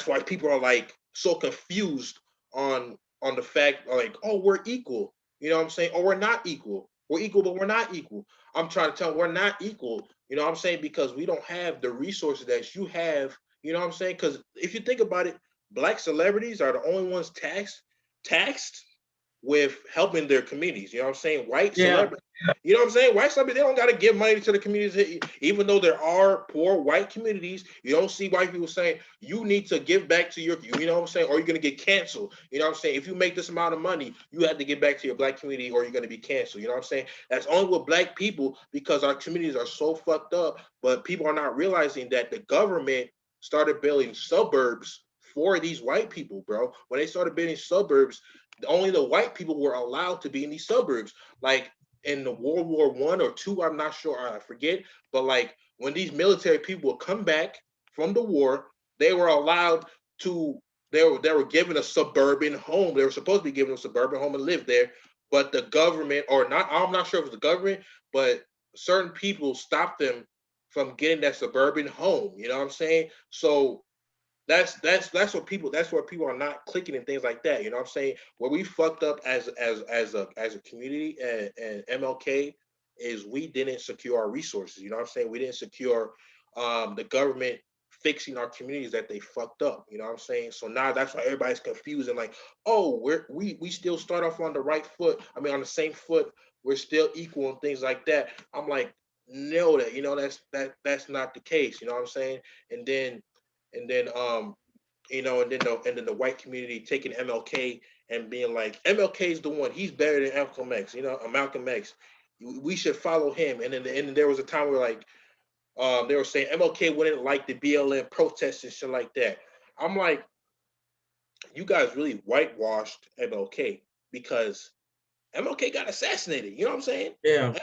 why people are like so confused on the fact like, oh, we're equal. You know what I'm saying? Or we're not equal. We're equal, but we're not equal. I'm trying to tell them we're not equal. You know what I'm saying? Because we don't have the resources that you have. You know what I'm saying? Because if you think about it, black celebrities are the only ones taxed with helping their communities. You know what I'm saying? White Yeah, celebrities. You know what I'm saying? White celebrities, they don't got to give money to the communities. Even though there are poor white communities, you don't see white people saying, you need to give back to your, you know what I'm saying? Or you're going to get canceled. You know what I'm saying? If you make this amount of money, you have to give back to your black community or you're going to be canceled. You know what I'm saying? That's only with black people because our communities are so fucked up. But people are not realizing that the government started building suburbs for these white people, bro. When they started building suburbs, only the white people were allowed to be in these suburbs. Like in the World War I or II, I'm not sure, I forget. But like when these military people would come back from the war, they were allowed to. They were given a suburban home. They were supposed to be given a suburban home and live there. But the government, or not, I'm not sure if it's the government, but certain people stopped them from getting that suburban home. You know what I'm saying? So that's what people are not clicking and things like that. You know what I'm saying? Where we fucked up as a community and MLK is we didn't secure our resources. You know what I'm saying? We didn't secure the government fixing our communities that they fucked up. You know what I'm saying? So now that's why everybody's confused and like, oh, we still start off on the right foot. I mean, on the same foot. We're still equal and things like that. I'm like, no, that's not the case. You know what I'm saying? And then and then the white community taking MLK and being like, MLK is the one, he's better than Malcolm X, Malcolm X. We should follow him. And then there was a time where like they were saying MLK wouldn't like the BLM protests and shit like that. I'm like, you guys really whitewashed MLK because MLK got assassinated. You know what I'm saying? yeah,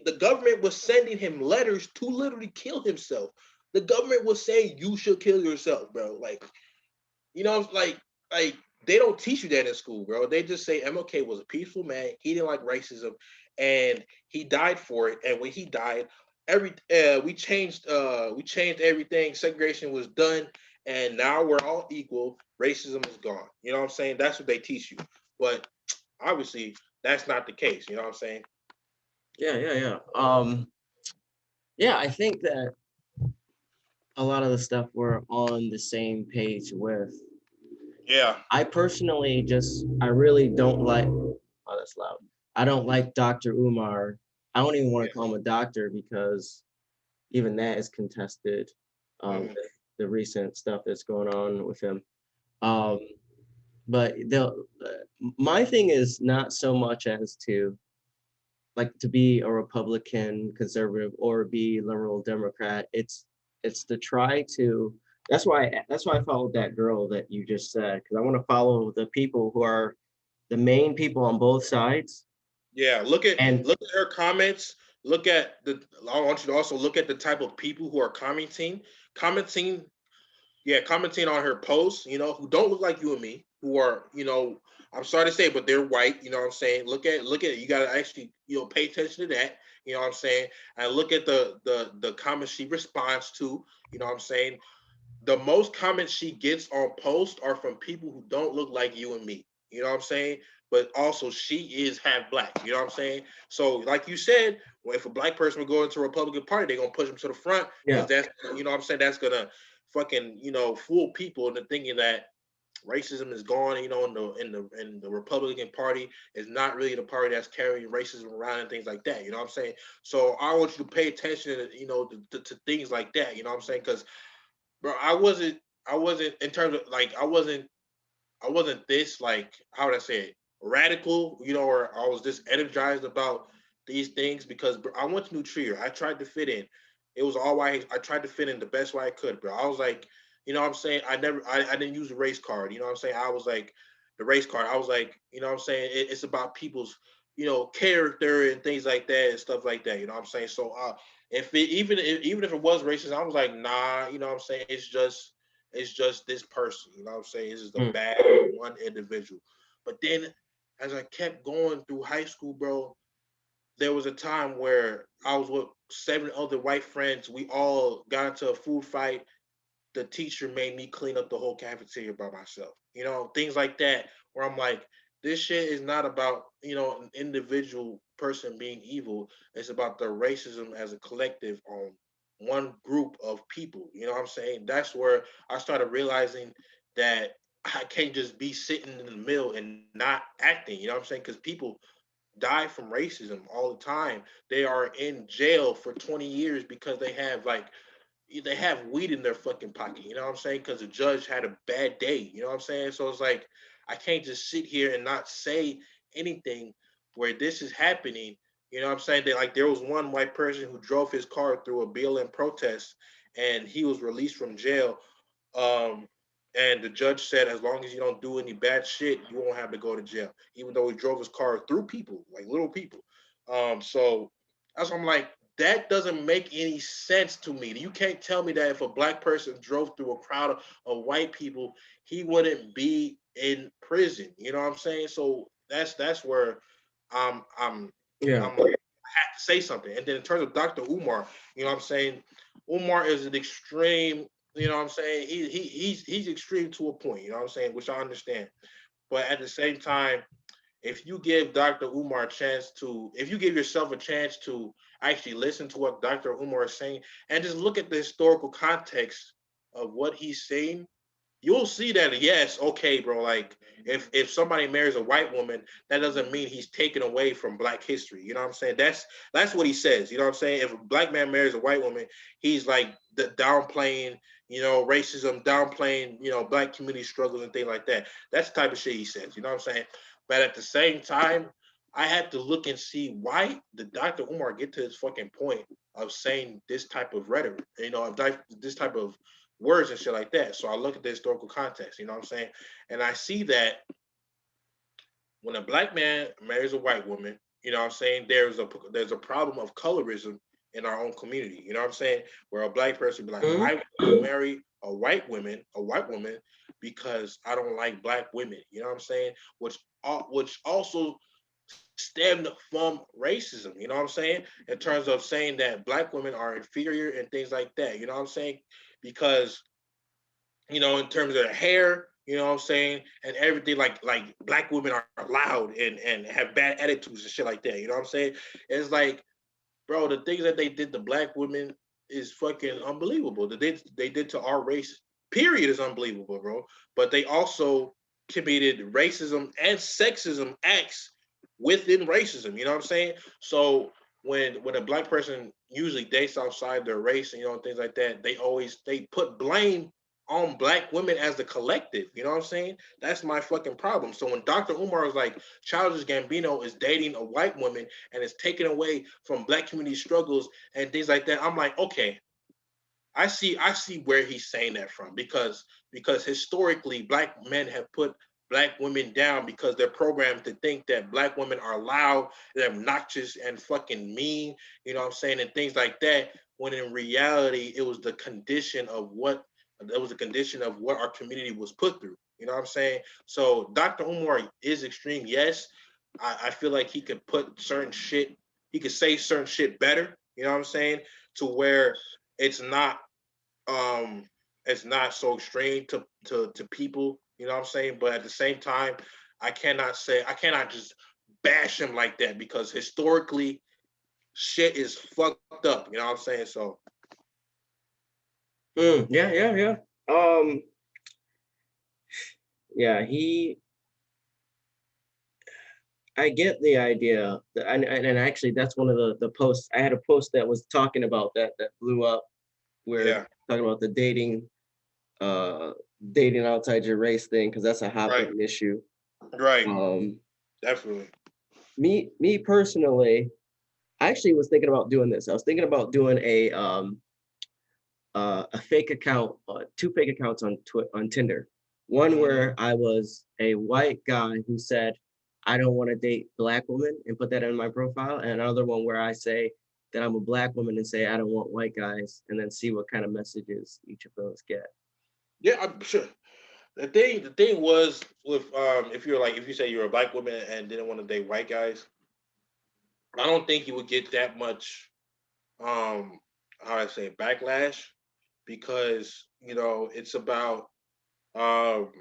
The government was sending him letters to literally kill himself. The government was saying you should kill yourself, bro. Like they don't teach you that in school, bro. They just say MLK was a peaceful man. He didn't like racism, and he died for it. And when he died, we changed everything. Segregation was done, and now we're all equal. Racism is gone. You know what I'm saying? That's what they teach you. But obviously, that's not the case. You know what I'm saying? yeah. Yeah, I think that a lot of the stuff we're on the same page with. Yeah. I personally I really don't like, oh, that's loud. I don't like Dr. Umar. I don't even want to call him a doctor because even that is contested with Mhm. the recent stuff that's going on with him. Um, but my thing is not so much as to like to be a Republican, conservative, or be liberal Democrat. It's to try to. That's why I followed that girl that you just said because I want to follow the people who are the main people on both sides. Yeah, look at And look at her comments. Look at the. I want you to also look at the type of people who are commenting, yeah, commenting on her posts. Who don't look like you and me, who are, I'm sorry to say, but they're white. You know what I'm saying? Look at it. You got to actually, pay attention to that. You know what I'm saying? And look at the comments she responds to. You know what I'm saying? The most comments she gets on posts are from people who don't look like you and me. You know what I'm saying? But also, she is half black. You know what I'm saying? So, like you said, well, if a black person would go into the Republican Party, they're gonna push them to the front because yeah, that's, you know what I'm saying, that's gonna fucking, fool people into thinking that racism is gone. In the Republican Party is not really the party that's carrying racism around and things like that. You know what I'm saying? So I want you to pay attention, to things like that. You know what I'm saying? Because bro, I wasn't in terms of like I wasn't this, like, how would I say it, radical, or I was this energized about these things because bro, I went to New Trier. I tried to fit in. It was all white. I tried to fit in the best way I could, bro. I was like, what I'm saying? I didn't use the race card. You know what I'm saying? I was like the race card. I was like, you know what I'm saying? It's about people's, character and things like that and stuff like that. You know what I'm saying? So even if it was racist, I was like, nah, you know what I'm saying? It's just this person, you know what I'm saying? This is the mm, bad one individual. But then as I kept going through high school, bro, there was a time where I was with 7 other white friends. We all got into a food fight. The teacher made me clean up the whole cafeteria by myself. Things like that where I'm like, this shit is not about an individual person being evil. It's about the racism as a collective on one group of people. You know what I'm saying? That's where I started realizing that I can't just be sitting in the middle and not acting. You know what I'm saying? Because people die from racism all the time. They are in jail for 20 years because they have weed in their fucking pocket. You know what I'm saying? Because the judge had a bad day. You know what I'm saying? So it's like I can't just sit here and not say anything where this is happening. You know what I'm saying? That like there was one white person who drove his car through a BLM protest, and he was released from jail. Um, and the judge said, as long as you don't do any bad shit, you won't have to go to jail. Even though he drove his car through people, like little people. So that's why I'm like, that doesn't make any sense to me. You can't tell me that if a black person drove through a crowd of white people, he wouldn't be in prison. You know what I'm saying? So that's where I'm Yeah. I'm have to say something. And then in terms of Dr. Umar, you know what I'm saying? Umar is an extreme. You know what I'm saying? He's extreme to a point. You know what I'm saying? Which I understand. But at the same time, if you give Dr. Umar a chance to, if you give yourself a chance to actually listen to what Dr. Umar is saying and just look at the historical context of what he's saying, you'll see that yes, okay, bro. Like if somebody marries a white woman, that doesn't mean he's taken away from Black history. You know what I'm saying? That's what he says. You know what I'm saying? If a black man marries a white woman, he's like the downplaying, racism, downplaying, Black community struggles and things like that. That's the type of shit he says. You know what I'm saying? But at the same time, I had to look and see why did Dr. Umar get to his fucking point of saying this type of rhetoric, this type of words and shit like that. So I look at the historical context, you know what I'm saying? And I see that when a black man marries a white woman, you know what I'm saying, there's a problem of colorism in our own community, you know what I'm saying? Where a black person be like, Mhm. I will marry a white woman because I don't like black women, you know what I'm saying? Which also stemmed from racism, you know what I'm saying? In terms of saying that black women are inferior and things like that, you know what I'm saying? Because in terms of their hair, you know what I'm saying, and everything like black women are loud and have bad attitudes and shit like that. You know what I'm saying? It's like, bro, the things that they did to black women is fucking unbelievable. They did to our race, period, is unbelievable, bro. But they also committed racism and sexism acts within racism. You know what I'm saying? So when a black person usually dates outside their race and things like that, they put blame on black women as the collective. You know what I'm saying? That's my fucking problem. So when Dr. Umar was like, Childish Gambino is dating a white woman and it's taken away from black community struggles and things like that, I'm like, okay, I see where he's saying that from because historically black men have put black women down because they're programmed to think that black women are loud and obnoxious and fucking mean, you know what I'm saying, and things like that. When in reality, it was a condition of what our community was put through. You know what I'm saying? So Dr. Umar is extreme, yes. I feel like he could say certain shit better, you know what I'm saying? To where it's not um it's not so extreme to people, you know what I'm saying? But at the same time, I cannot just bash him like that because historically shit is fucked up, you know what I'm saying? So Yeah, yeah, yeah. Um, yeah, I get the idea, and actually, that's one of the posts. I had a post that was talking about that blew up, where yeah, talking about the uh, dating outside your race thing, because that's a hot right, button issue. right, Um, definitely. me personally, I actually was thinking about doing this. I was thinking about doing a fake account, two fake accounts on Tinder. One Mm, where I was a white guy who said, I don't want to date black women and put that in my profile. And another one where I say that I'm a black woman and say I don't want white guys, and then see what kind of messages each of those get. yeah, I'm sure. The thing was with if you say you're a black woman and didn't want to date white guys, I don't think you would get that much how I say backlash because it's about um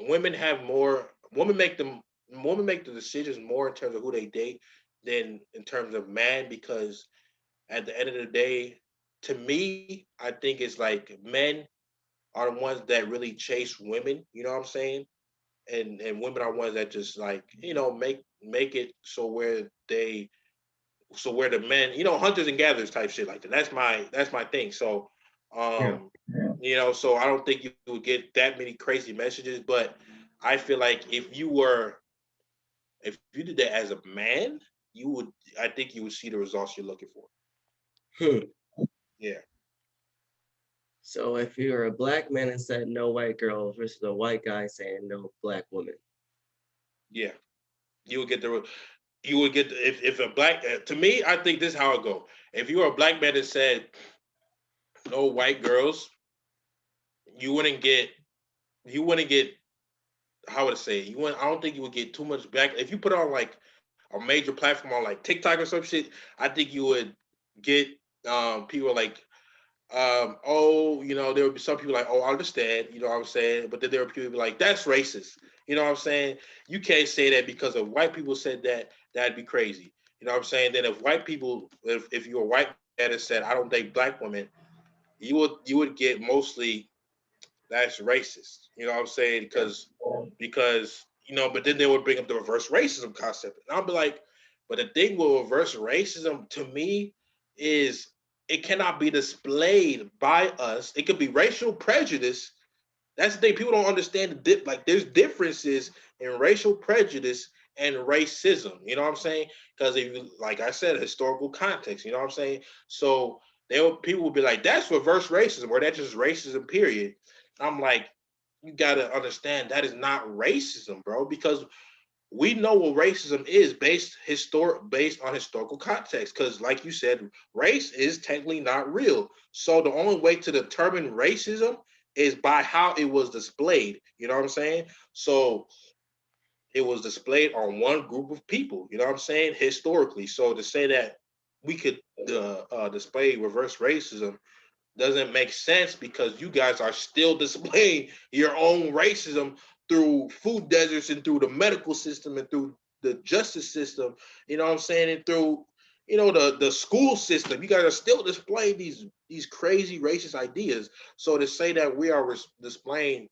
women have more women make them women make the decisions more in terms of who they date than in terms of man, because at the end of the day, to me, I think it's like men are the ones that really chase women, you know what I'm saying? And women are ones that just like, make it so where the men, hunters and gatherers type shit like that. That's my thing. So Yeah. um so I don't think you would get that many crazy messages, but I feel like if you did that as a man, I think you would see the results you're looking for. Hmm. Yeah. So if you're a black man and said no white girl versus a white guy saying no black woman. Yeah. You would get the if a black to me, I think this is how it go. If you were a black man that said no white girls, you wouldn't get you wouldn't get how would I say it? I don't think you would get too much back if you put on like a major platform on like TikTok or some shit. I think you would get people like oh, there would be some people like, oh, I understand, you know what I'm saying? But then there would people be like, that's racist. You know what I'm saying? You can't say that because if white people said that, that'd be crazy. You know what I'm saying? Then if white people, if you're a white man that said, I don't date black women, you would get mostly that's racist. You know what I'm saying? Because but then they would bring up the reverse racism concept, and I'll be like, but the thing with reverse racism to me is it cannot be displayed by us. It could be racial prejudice. That's the thing. People don't understand like there's differences in racial prejudice and racism. You know what I'm saying? Because if you, like I said, historical context. You know what I'm saying? So people will be like, "That's reverse racism," or "That's just racism." Period. I'm like, you gotta understand that is not racism, bro. Because we know what racism is based on historical context. Because, like you said, race is technically not real. So the only way to determine racism is by how it was displayed. You know what I'm saying? So it was displayed on one group of people. You know what I'm saying? Historically. So to say that we could display reverse racism doesn't make sense because you guys are still displaying your own racism through food deserts and through the medical system and through the justice system, you know what I'm saying, and through the school system. You guys are still displaying these crazy racist ideas. So to say that we are displaying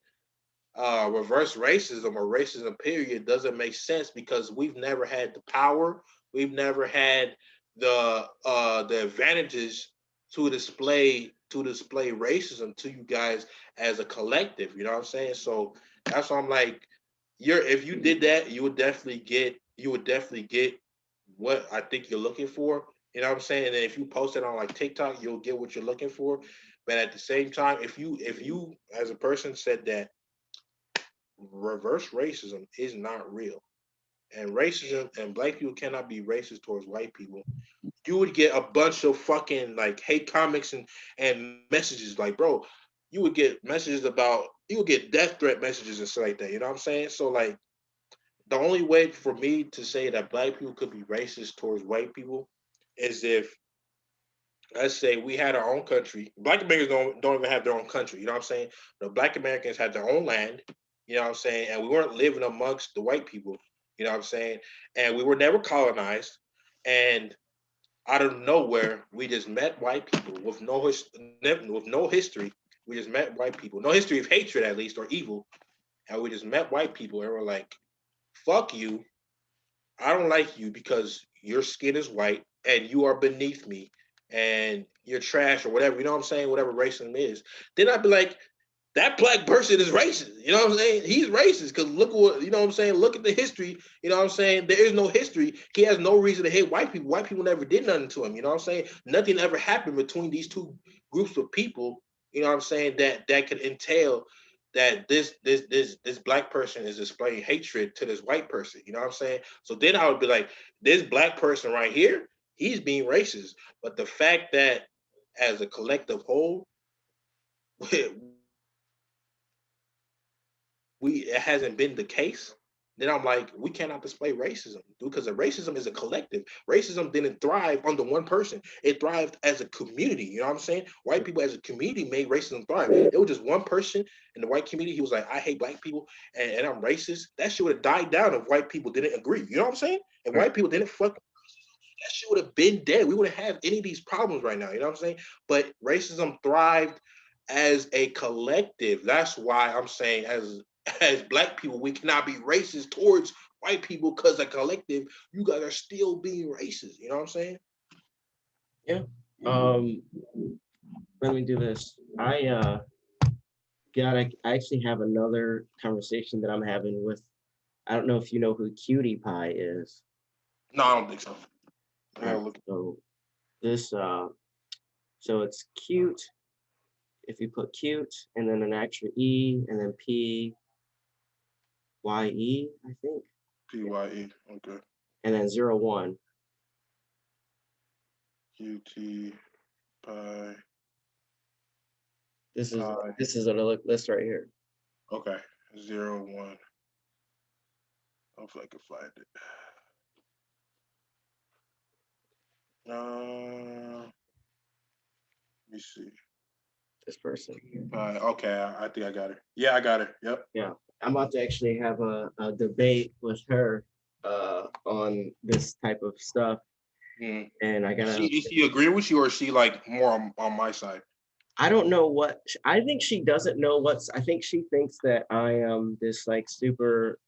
reverse racism or racism period doesn't make sense because we've never had the power, we've never had the advantages to display racism to you guys as a collective. You know what I'm saying? So that's why I'm like, if you did that, you would definitely get what I think you're looking for. You know what I'm saying? And then if you post it on like TikTok, you'll get what you're looking for. But at the same time, if you as a person said that reverse racism is not real. And racism and black people cannot be racist towards white people. You would get a bunch of fucking like hate comics and messages like, bro, you would get death threat messages and stuff like that. You know what I'm saying? So like the only way for me to say that black people could be racist towards white people is if, let's say, we had our own country. Black Americans don't even have their own country. You know what I'm saying? The Black Americans had their own land. You know what I'm saying? And we weren't living amongst the white people. You know what I'm saying? And we were never colonized. And out of nowhere, we just met white people with no history. We just met white people, no history of hatred at least or evil, and we just met white people and we're like, "Fuck you! I don't like you because your skin is white and you are beneath me and you're trash or whatever." You know what I'm saying? Whatever racism is. Then I'd be like, that black person is racist. You know what I'm saying? He's racist because look what, you know what I'm saying? Look at the history. You know what I'm saying? There is no history. He has no reason to hate white people. White people never did nothing to him. You know what I'm saying? Nothing ever happened between these two groups of people. You know what I'm saying? That could entail that this black person is displaying hatred to this white person. You know what I'm saying? So then I would be like, this black person right here, he's being racist. But the fact that as a collective whole, we it hasn't been the case, then then I'm like, we cannot display racism, dude, because racism is a collective. Racism didn't thrive under one person. It thrived as a community. You know what I'm saying? White people as a community made racism thrive. It was just one person in the white community. He was like, I hate black people and I'm racist. That shit would have died down if white people didn't agree. You know what I'm saying? If Right. white people didn't fuck, that shit would have been dead. We wouldn't have any of these problems right now. You know what I'm saying? But racism thrived as a collective. That's why I'm saying, as black people, we cannot be racist towards white people because a collective, you guys are still being racist. You know what I'm saying? Yeah. Um, Let me do this. I actually have another conversation that I'm having with. I don't know if you know who Cutie Pie is. No, I don't think so. All right. So this so it's cute. If you put cute and then an extra E and then PYE, I think. PYE. Okay. And then 01. QT Pi This is Pi. this is a list right here. Okay. 01. Hopefully I can find it. Let me see. This person. Okay, I think I got her. Yeah, I got her. Yep. Yeah. I'm about to actually have a debate with her on this type of stuff. Mm. And I gotta Is she agree with you, or is she like more on my side? I don't know what I think she doesn't know what's I think she thinks that I am this like super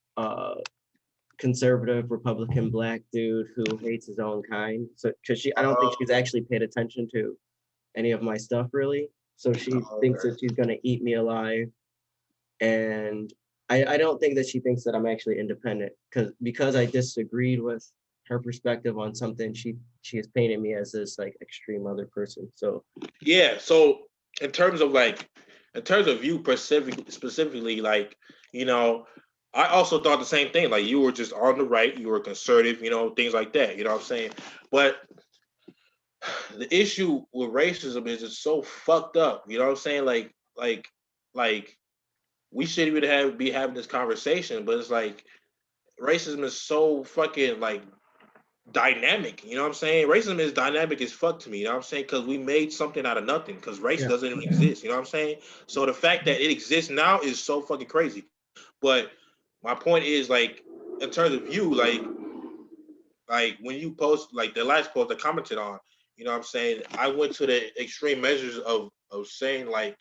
conservative Republican black dude who hates his own kind. So because I don't think she's actually paid attention to any of my stuff really. So she thinks Okay. that she's gonna eat me alive. And I don't think that she thinks that I'm actually independent because I disagreed with her perspective on something, she has painted me as this like extreme other person. So Yeah. So in terms of like, in terms of you specifically, like, you know, I also thought the same thing. Like, you were just on the right, you were conservative, things like that. You know what I'm saying? But the issue with racism is it's so fucked up. You know what I'm saying? Like we shouldn't even be having this conversation, but it's like racism is so fucking like dynamic. You know what I'm saying? Racism is dynamic as fuck to me. You know what I'm saying? Because we made something out of nothing. Because race yeah. doesn't even exist. You know what I'm saying? So the fact that it exists now is so fucking crazy. But my point is, like, in terms of you, like when you post, like the last post I commented on, you know what I'm saying? I went to the extreme measures of saying, like,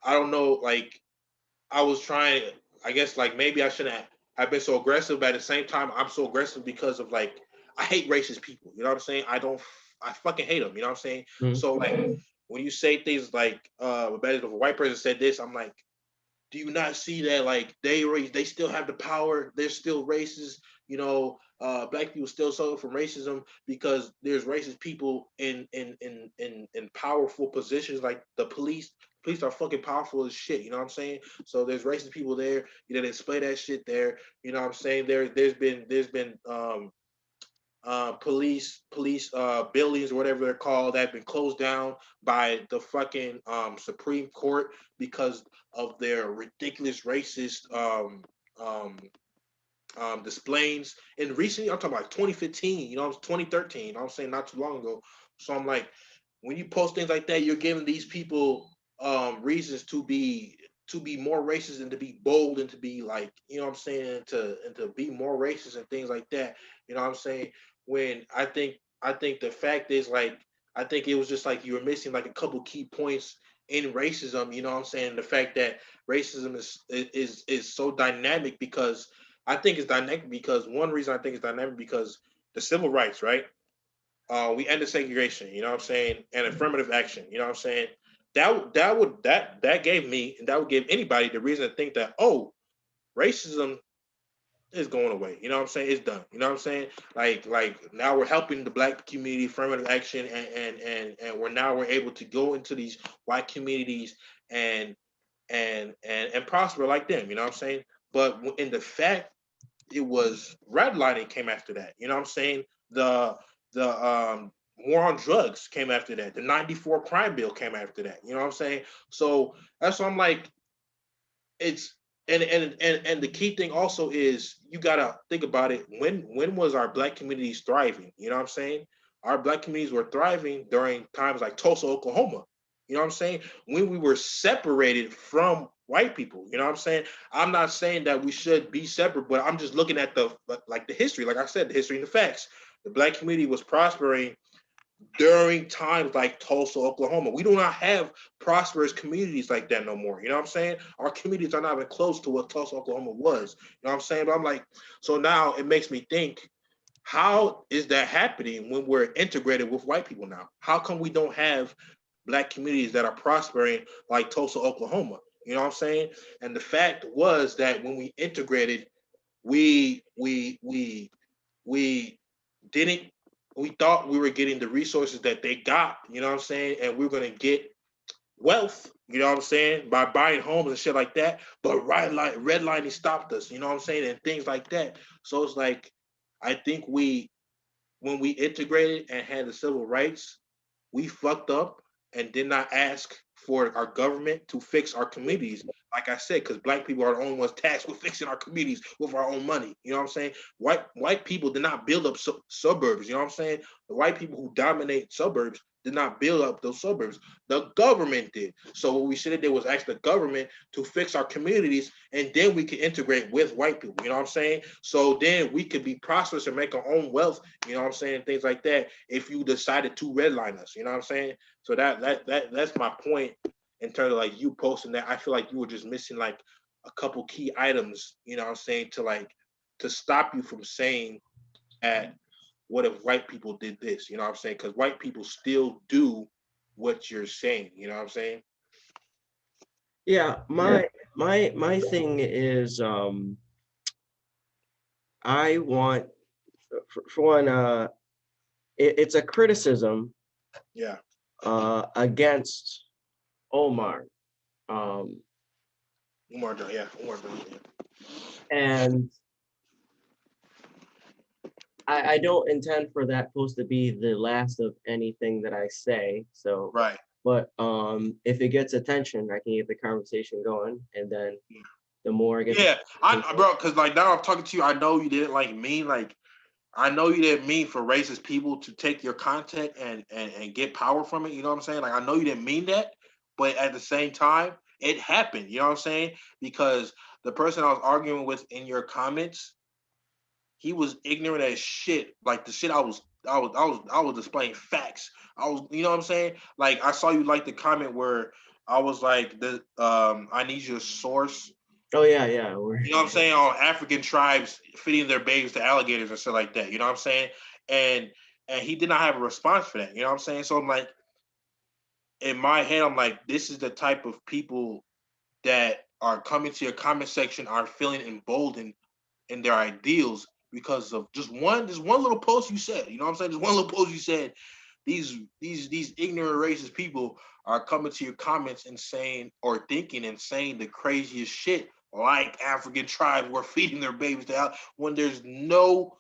I don't know, like, I was trying, I guess, like, maybe I shouldn't have been so aggressive, but at the same time I'm so aggressive because of, like, I hate racist people. You know what I'm saying? I fucking hate them. You know what I'm saying? Mhm. So, like, when you say things like, if a white person said this, I'm like, do you not see that, like, they still have the power, they're still racist, black people still suffer from racism because there's racist people in powerful positions like the police are fucking powerful as shit. You know what I'm saying? So there's racist people there. They display that shit there. You know what I'm saying? There's been police buildings or whatever they're called that have been closed down by the fucking Supreme Court because of their ridiculous racist um, displays. And recently, I'm talking about 2015, 2013, I'm saying, not too long ago. So I'm like, when you post things like that, you're giving these people reasons to be more racist and to be bold and to be, like, what I'm saying, and to be more racist and things like that. You know what I'm saying? When I think the fact is, like, I think it was just like you were missing like a couple key points in racism. You know what I'm saying? The fact that racism is so dynamic because I think it's dynamic because one reason I think it's dynamic because the civil rights, right? We ended segregation, you know what I'm saying, and affirmative action, you know what I'm saying. That gave me, and that would give anybody the reason to think that, oh, racism is going away. You know what I'm saying? It's done. You know what I'm saying? Like now we're helping the black community, affirmative action, and we're able to go into these white communities and and prosper like them. You know what I'm saying? But in the fact, it was redlining came after that. You know what I'm saying? The war on drugs came after that. The 94 crime bill came after that. You know what I'm saying? So that's why I'm like, it's and the key thing also is you gotta think about it. When was our black communities thriving? You know what I'm saying? Our black communities were thriving during times like Tulsa, Oklahoma. You know what I'm saying? When we were separated from white people. You know what I'm saying? I'm not saying that we should be separate, but I'm just looking at the like the history. Like I said, the history and the facts. The black community was prospering during times like Tulsa, Oklahoma. We do not have prosperous communities like that no more. You know what I'm saying? Our communities are not even close to what Tulsa, Oklahoma was. You know what I'm saying? But I'm like, so now it makes me think, how is that happening when we're integrated with white people now? How come we don't have black communities that are prospering like Tulsa, Oklahoma? You know what I'm saying? And the fact was that when we integrated, we we we we didn't we thought we were getting the resources that they got, you know what I'm saying? And we are gonna get wealth, you know what I'm saying, by buying homes and shit like that. But redlining stopped us, you know what I'm saying, and things like that. So it's like I think we when we integrated and had the civil rights, we fucked up and did not ask for our government to fix our communities. Like I said, because black people are the only ones tasked with fixing our communities with our own money. You know what I'm saying? White people did not build up suburbs. You know what I'm saying? The white people who dominate suburbs did not build up those suburbs. The government did. So what we should have did was ask the government to fix our communities, and then we could integrate with white people. You know what I'm saying? So then we could be prosperous and make our own wealth. You know what I'm saying? Things like that. If you decided to redline us, you know what I'm saying? So that's my point in terms of like you posting that. I feel like you were just missing like a couple key items. You know what I'm saying? To stop you from saying that what if white people did this? You know what I'm saying? Because white people still do what you're saying. You know what I'm saying? Yeah, my thing is I want for one it's a criticism Yeah. against Omar. Um Umar John. Yeah. Umar John. Yeah. and I don't intend for that post to be the last of anything that I say. So, Right. but if it gets attention, I can get the conversation going, and then the more I get the Yeah. I bro, because like now I'm talking to you, I know you didn't like me. Like I know you didn't mean for racist people to take your content and get power from it. You know what I'm saying? Like I know you didn't mean that, but at the same time, it happened. You know what I'm saying? Because the person I was arguing with in your comments, he was ignorant as shit. Like the shit I was displaying facts. I was, you know what I'm saying? Like I saw you like the comment where I was like the I need your source. oh yeah, yeah, we're, You know what I'm saying? On African tribes feeding their babies to alligators and stuff like that. You know what I'm saying? And and he did not have a response for that. You know what I'm saying? So I'm like, in my head, I'm like, this is the type of people that are coming to your comment section are feeling emboldened in their ideals because of just one little post you said. You know what I'm saying? Just one little post you said. These ignorant racist people are coming to your comments and saying or thinking and saying the craziest shit like African tribes were feeding their babies to out when there's no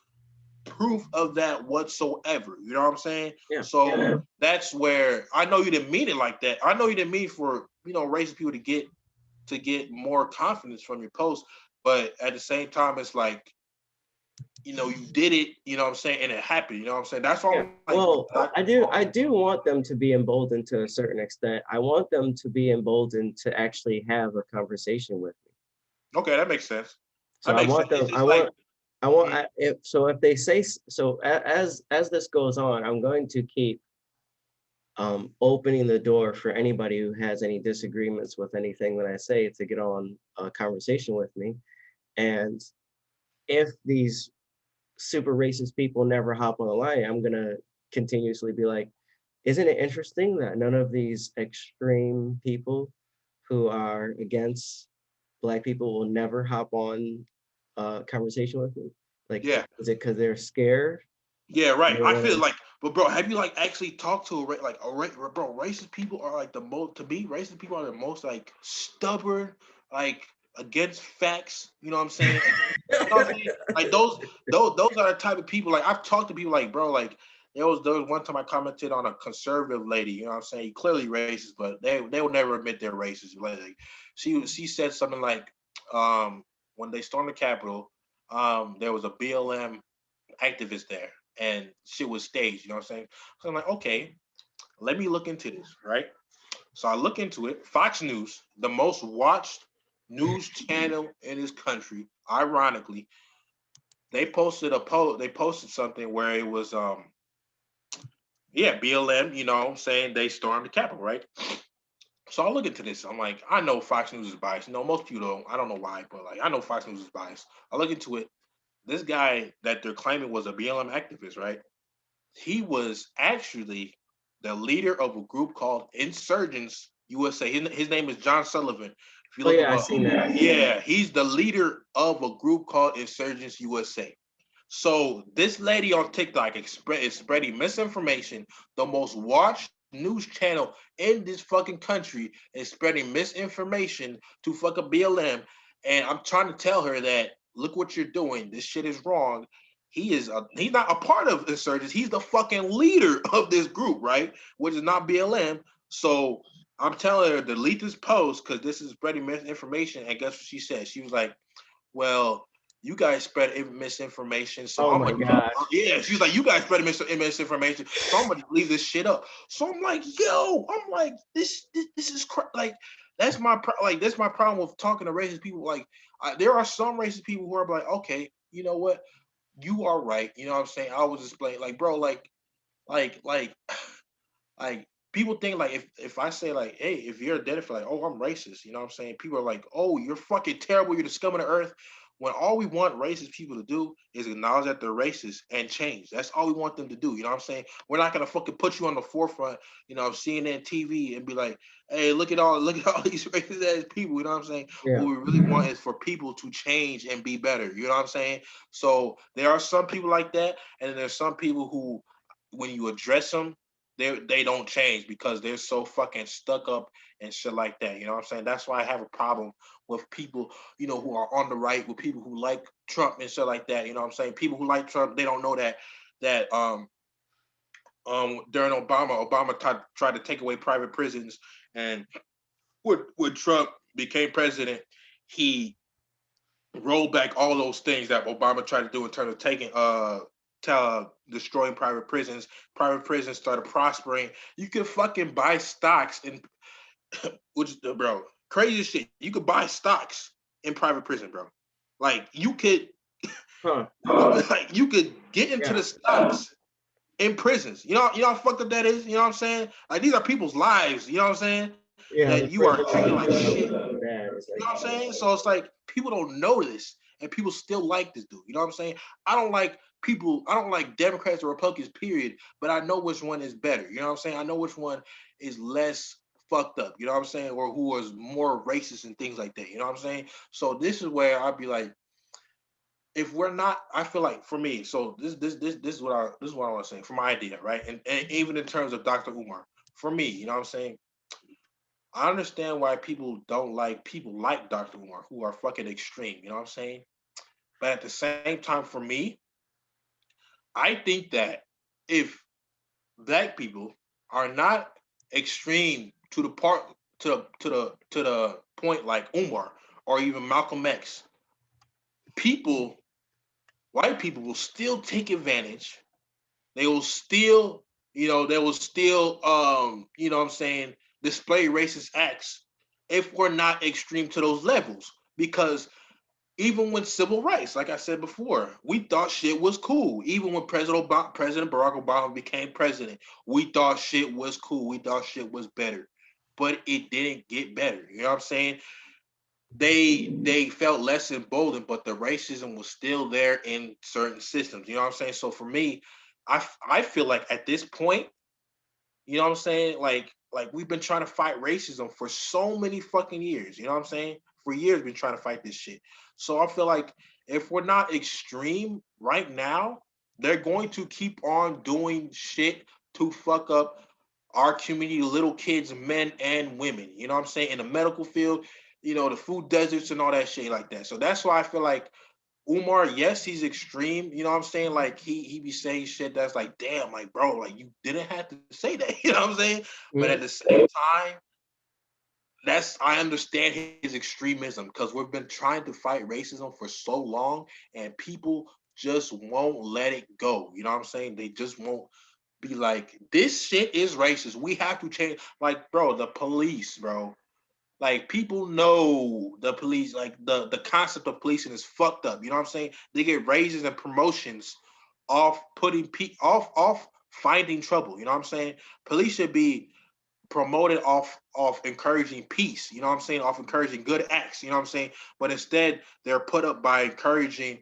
proof of that whatsoever. You know what I'm saying? yeah, So that's where I know you didn't mean it like that. I know you didn't mean for racist people to get more confidence from your post, but at the same time, it's like you did it. You know what I'm saying, and it happened. You know what I'm saying. That's why yeah. I'm like, Well, I do want them to be emboldened to a certain extent. I want them to be emboldened to actually have a conversation with me. okay, that makes sense. So That I makes sense. want It's them. just like, mm, If they say so, as this goes on, I'm going to keep opening the door for anybody who has any disagreements with anything that I say to get on a conversation with me. And if these super racist people never hop on the line, I'm gonna continuously be like, isn't it interesting that none of these extreme people who are against black people will never hop on a conversation with me? Like, yeah, is it because they're scared? yeah, And right. they I want feel to, like, but bro, have you like actually talked to bro? Racist people are like the most to me. Racist people are the most like stubborn, like against facts. You know what I'm saying? You know what I'm saying? Like those are the type of people. Like I've talked to people like, bro, like there was one time I commented on a conservative lady. You know what I'm saying? Clearly racist, but they will never admit they're racist. Like she said something like, um, when they stormed the Capitol, there was a BLM activist there, and shit was staged. You know what I'm saying? So I'm like, okay, let me look into this, right? So I look into it. Fox News, the most watched news channel in this country, ironically, they posted a post. They posted something where it was, yeah, BLM. You know, saying they stormed the Capitol, right? So I look into this. I'm like, I know Fox News is biased. No, most people don't. I don't know why, but like, I know Fox News is biased. I look into it. This guy that they're claiming was a BLM activist, right? He was actually the leader of a group called Insurgents USA. His name is John Sullivan. If you Oh look yeah, him I up, seen that. yeah, he's the leader of a group called Insurgents USA. So this lady on TikTok is spreading misinformation. The most watched news channel in this fucking country is spreading misinformation to fuck up BLM. And I'm trying to tell her that look what you're doing. This shit is wrong. He's not a part of insurgents. He's the fucking leader of this group, right? Which is not BLM. So I'm telling her delete this post because this is spreading misinformation. And guess what she said? She was like, well, you guys spread misinformation, so Oh I'm my gonna gosh. yeah. She's like, you guys spread misinformation, so I'm gonna leave this shit up. So I'm like, yo, I'm like, this is like that's my problem with talking to racist people. Like, there are some racist people who are like, okay, you know what, you are right. You know what I'm saying? I was explaining, like, bro, like, like, like people think like if I say like, hey, if you're identified, like, oh, I'm racist, you know what I'm saying? People are like, oh, you're fucking terrible, you're the scum of the earth. When all we want racist people to do is acknowledge that they're racist and change. That's all we want them to do. You know what I'm saying? We're not gonna fucking put you on the forefront, you know, of CNN TV and be like, hey, look at all these racist ass people. You know what I'm saying? What Yeah. we really want is for people to change and be better. You know what I'm saying? So there are some people like that, and then there's some people who, when you address them, they don't change because they're so fucking stuck up and shit like that. You know what I'm saying? That's why I have a problem with people, you know, who are on the right, with people who like Trump and shit like that. You know what I'm saying? People who like Trump, they don't know that during Obama tried to take away private prisons, and when Trump became president, he roll back all those things that Obama tried to do in terms of destroying private prisons. Private prisons started prospering. You could fucking buy stocks in which bro, crazy shit. You could buy stocks in private prison, bro. Like you could Huh. like you could get into Yeah. the stocks in prisons. You know how fucked up that is? You know what I'm saying? Like these are people's lives, you know what I'm saying? That Yeah, the you are prison treating like system shit. is so bad. You It's know like, what I'm saying? So it's like people don't know this, and people still like this dude. You know what I'm saying? I don't like people. I don't like Democrats or Republicans. Period. But I know which one is better. You know what I'm saying? I know which one is less fucked up. You know what I'm saying? Or who is more racist and things like that. You know what I'm saying? So this is where I'd be like, if we're not, I feel like for me. So this is what I want to say for my idea, right? And even in terms of Dr. Umar, for me, you know what I'm saying? I understand why people don't like people like Dr. Umar who are fucking extreme, you know what I'm saying? But at the same time, for me, I think that if black people are not extreme to the part to the point like Umar or even Malcolm X, people, white people will still take advantage. They will still, they will still you know what I'm saying, display racist acts if we're not extreme to those levels. Because even when civil rights, like I said before, we thought shit was cool. Even when President Barack Obama became president, we thought shit was cool. We thought shit was better, but it didn't get better. You know what I'm saying? They felt less emboldened, but the racism was still there in certain systems. You know what I'm saying? So for me, I feel like at this point, you know what I'm saying? Like we've been trying to fight racism for so many fucking years. You know what I'm saying? For years, we've been trying to fight this shit. So I feel like if we're not extreme right now, they're going to keep on doing shit to fuck up our community, little kids, men and women. You know what I'm saying? In the medical field, the food deserts and all that shit like that. So that's why I feel like Umar, yes, he's extreme. You know what I'm saying? Like he be saying shit that's like, damn, like bro, like you didn't have to say that. You know what I'm saying? But at the mhm. same time, I understand his extremism because we've been trying to fight racism for so long, and people just won't let it go. You know what I'm saying? They just won't be like, this shit is racist. We have to change. Like, bro, the police, bro. Like, people know the police, like the concept of policing is fucked up. You know what I'm saying? They get raises and promotions off off finding trouble. You know what I'm saying? Police should be promoted off encouraging peace, you know what I'm saying, off encouraging good acts, you know what I'm saying, but instead they're put up by encouraging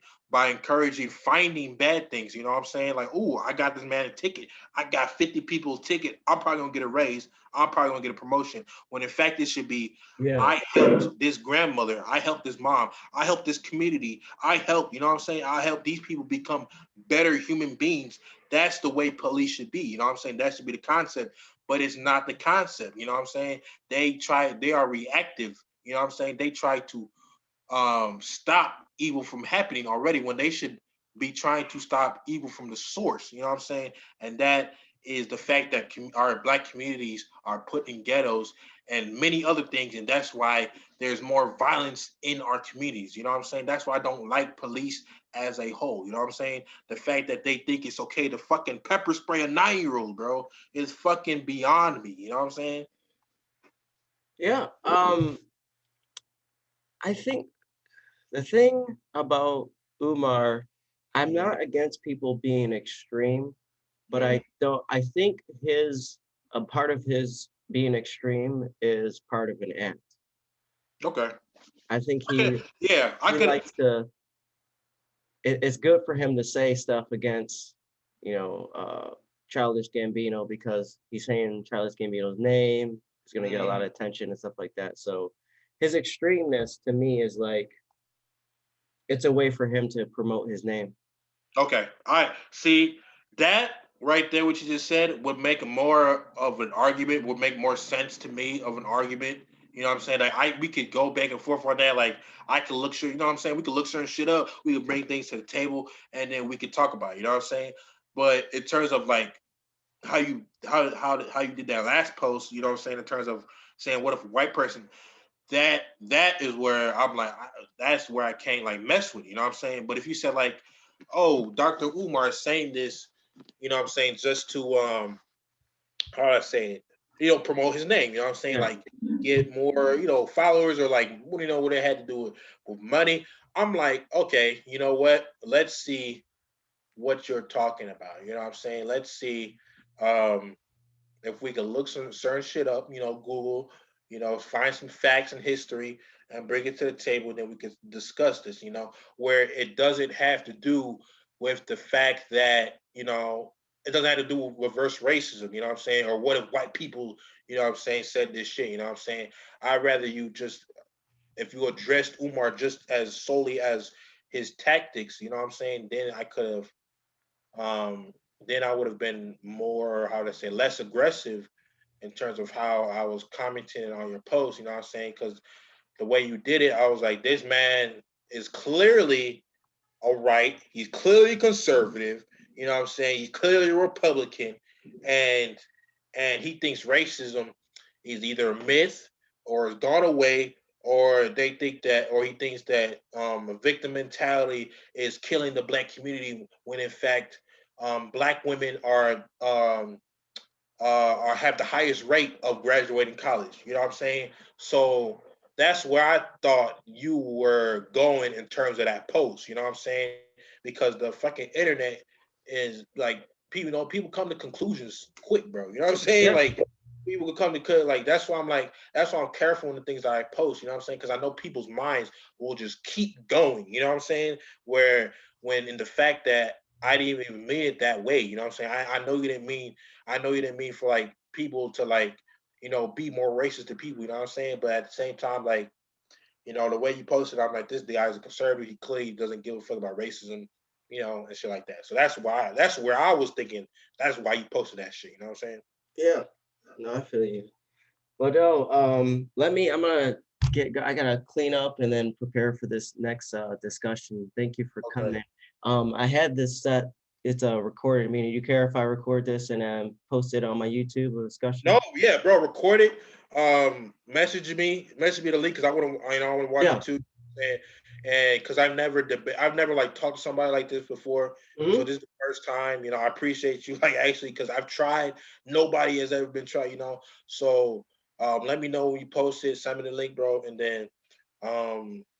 finding bad things, you know what I'm saying, like, oh, I got this man a ticket, I got 50 people's ticket, I'm probably gonna get a raise, I'm probably gonna get a promotion, when in fact it should be, Yeah. I helped this grandmother, I helped this mom, I helped this community, I helped, you know what I'm saying, I helped these people become better human beings. That's the way police should be, you know what I'm saying, that should be the concept, but it's not the concept. You know what I'm saying? They are reactive. You know what I'm saying? They try to stop evil from happening already when they should be trying to stop evil from the source. You know what I'm saying? And that is the fact that our black communities are put in ghettos and many other things, and that's why there's more violence in our communities. You know what I'm saying? That's why I don't like police as a whole. You know what I'm saying? The fact that they think it's okay to fucking pepper spray a 9-year-old, bro, is fucking beyond me. You know what I'm saying? Yeah. I think the thing about Umar, I'm not against people being extreme, but Mm-hmm. I think his a part of his being extreme is part of an act. Okay. I think I could, yeah, I he could. likes to it's good for him to say stuff against, you know, Childish Gambino because he's saying Childish Gambino's name. He's gonna get a lot Mhm. of attention and stuff like that. So his extremeness to me is like it's a way for him to promote his name. Okay. All right. See, that right there, what you just said, would make more of an argument, would make more sense to me of an argument. You know what I'm saying? Like, we could go back and forth on that. Like, I could look sure, you know what I'm saying? We could look certain shit up. We could bring things to the table and then we could talk about it. You know what I'm saying? But in terms of like how you did that last post, you know what I'm saying? In terms of saying what if a white person, that is where I'm like, that's where I can't like mess with. You know what I'm saying? But if you said like, oh, Dr. Umar is saying this, you know what I'm saying, just to how do I say it, promote his name. You know what I'm saying? Yeah. Like get more, followers or like what it had to do with money. I'm like, okay, you know what? Let's see what you're talking about. You know what I'm saying? Let's see. Um, if we could look some certain shit up, Google, find some facts and history and bring it to the table, then we could discuss this, where it doesn't have to do with the fact that, it doesn't have to do with reverse racism, you know what I'm saying? Or what if white people, you know what I'm saying, said this shit, you know what I'm saying? I'd rather you just, if you addressed Umar just as solely as his tactics, you know what I'm saying, then I could have then I would have been more, how to say, less aggressive in terms of how I was commenting on your post. You know what I'm saying? Because the way you did it, I was like, this man is clearly all right. He's clearly conservative. You know what I'm saying? He's clearly a Republican, and he thinks racism is either a myth or has gone away, or they think that, or he thinks that a victim mentality is killing the black community when in fact black women are have the highest rate of graduating college. You know what I'm saying? So that's where I thought you were going in terms of that post. You know what I'm saying? Because the fucking internet is like people come to conclusions quick, bro. You know what I'm saying? Yeah. Like people can come to like that's why I'm careful in the things that I post. You know what I'm saying? Because I know people's minds will just keep going. You know what I'm saying? Where when in the fact that I didn't even mean it that way. You know what I'm saying? I know you didn't mean for like people to like, be more racist to people, you know what I'm saying? But at the same time, like, the way you posted, I'm like, this guy is a conservative. He clearly doesn't give a fuck about racism, and shit like that. So that's where I was thinking, that's why you posted that shit, you know what I'm saying? Yeah. No, I feel you. Well, no, I'm gonna I gotta clean up and then prepare for this next discussion. Thank you for coming Okay. in. I had this set, it's a recorded meeting. You care if I record this and post it on my YouTube discussion? No, yeah, bro, record it. message me the link because I want to, I want to watch Yeah. it too, and because I've never like talked to somebody like this before, so Mhm. this is the first time. I appreciate you like actually because I've tried, nobody has ever been tried, So let me know when you post it, send me the link, bro, and then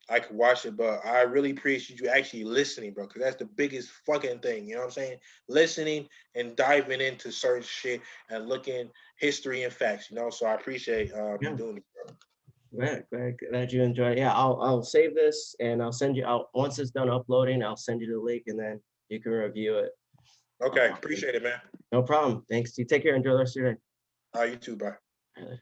I could watch it. But I really appreciate you actually listening, bro, because that's the biggest fucking thing. You know what I'm saying? Listening and diving into certain shit and looking history and facts. So I appreciate you Yeah. doing it, bro. Glad you enjoyed it. Yeah, I'll save this and I'll send you out once it's done uploading. I'll send you the link and then you can review it. Okay, appreciate it, man. No problem. Thanks. You take care. Enjoy the rest of your day. You too, bye. All right.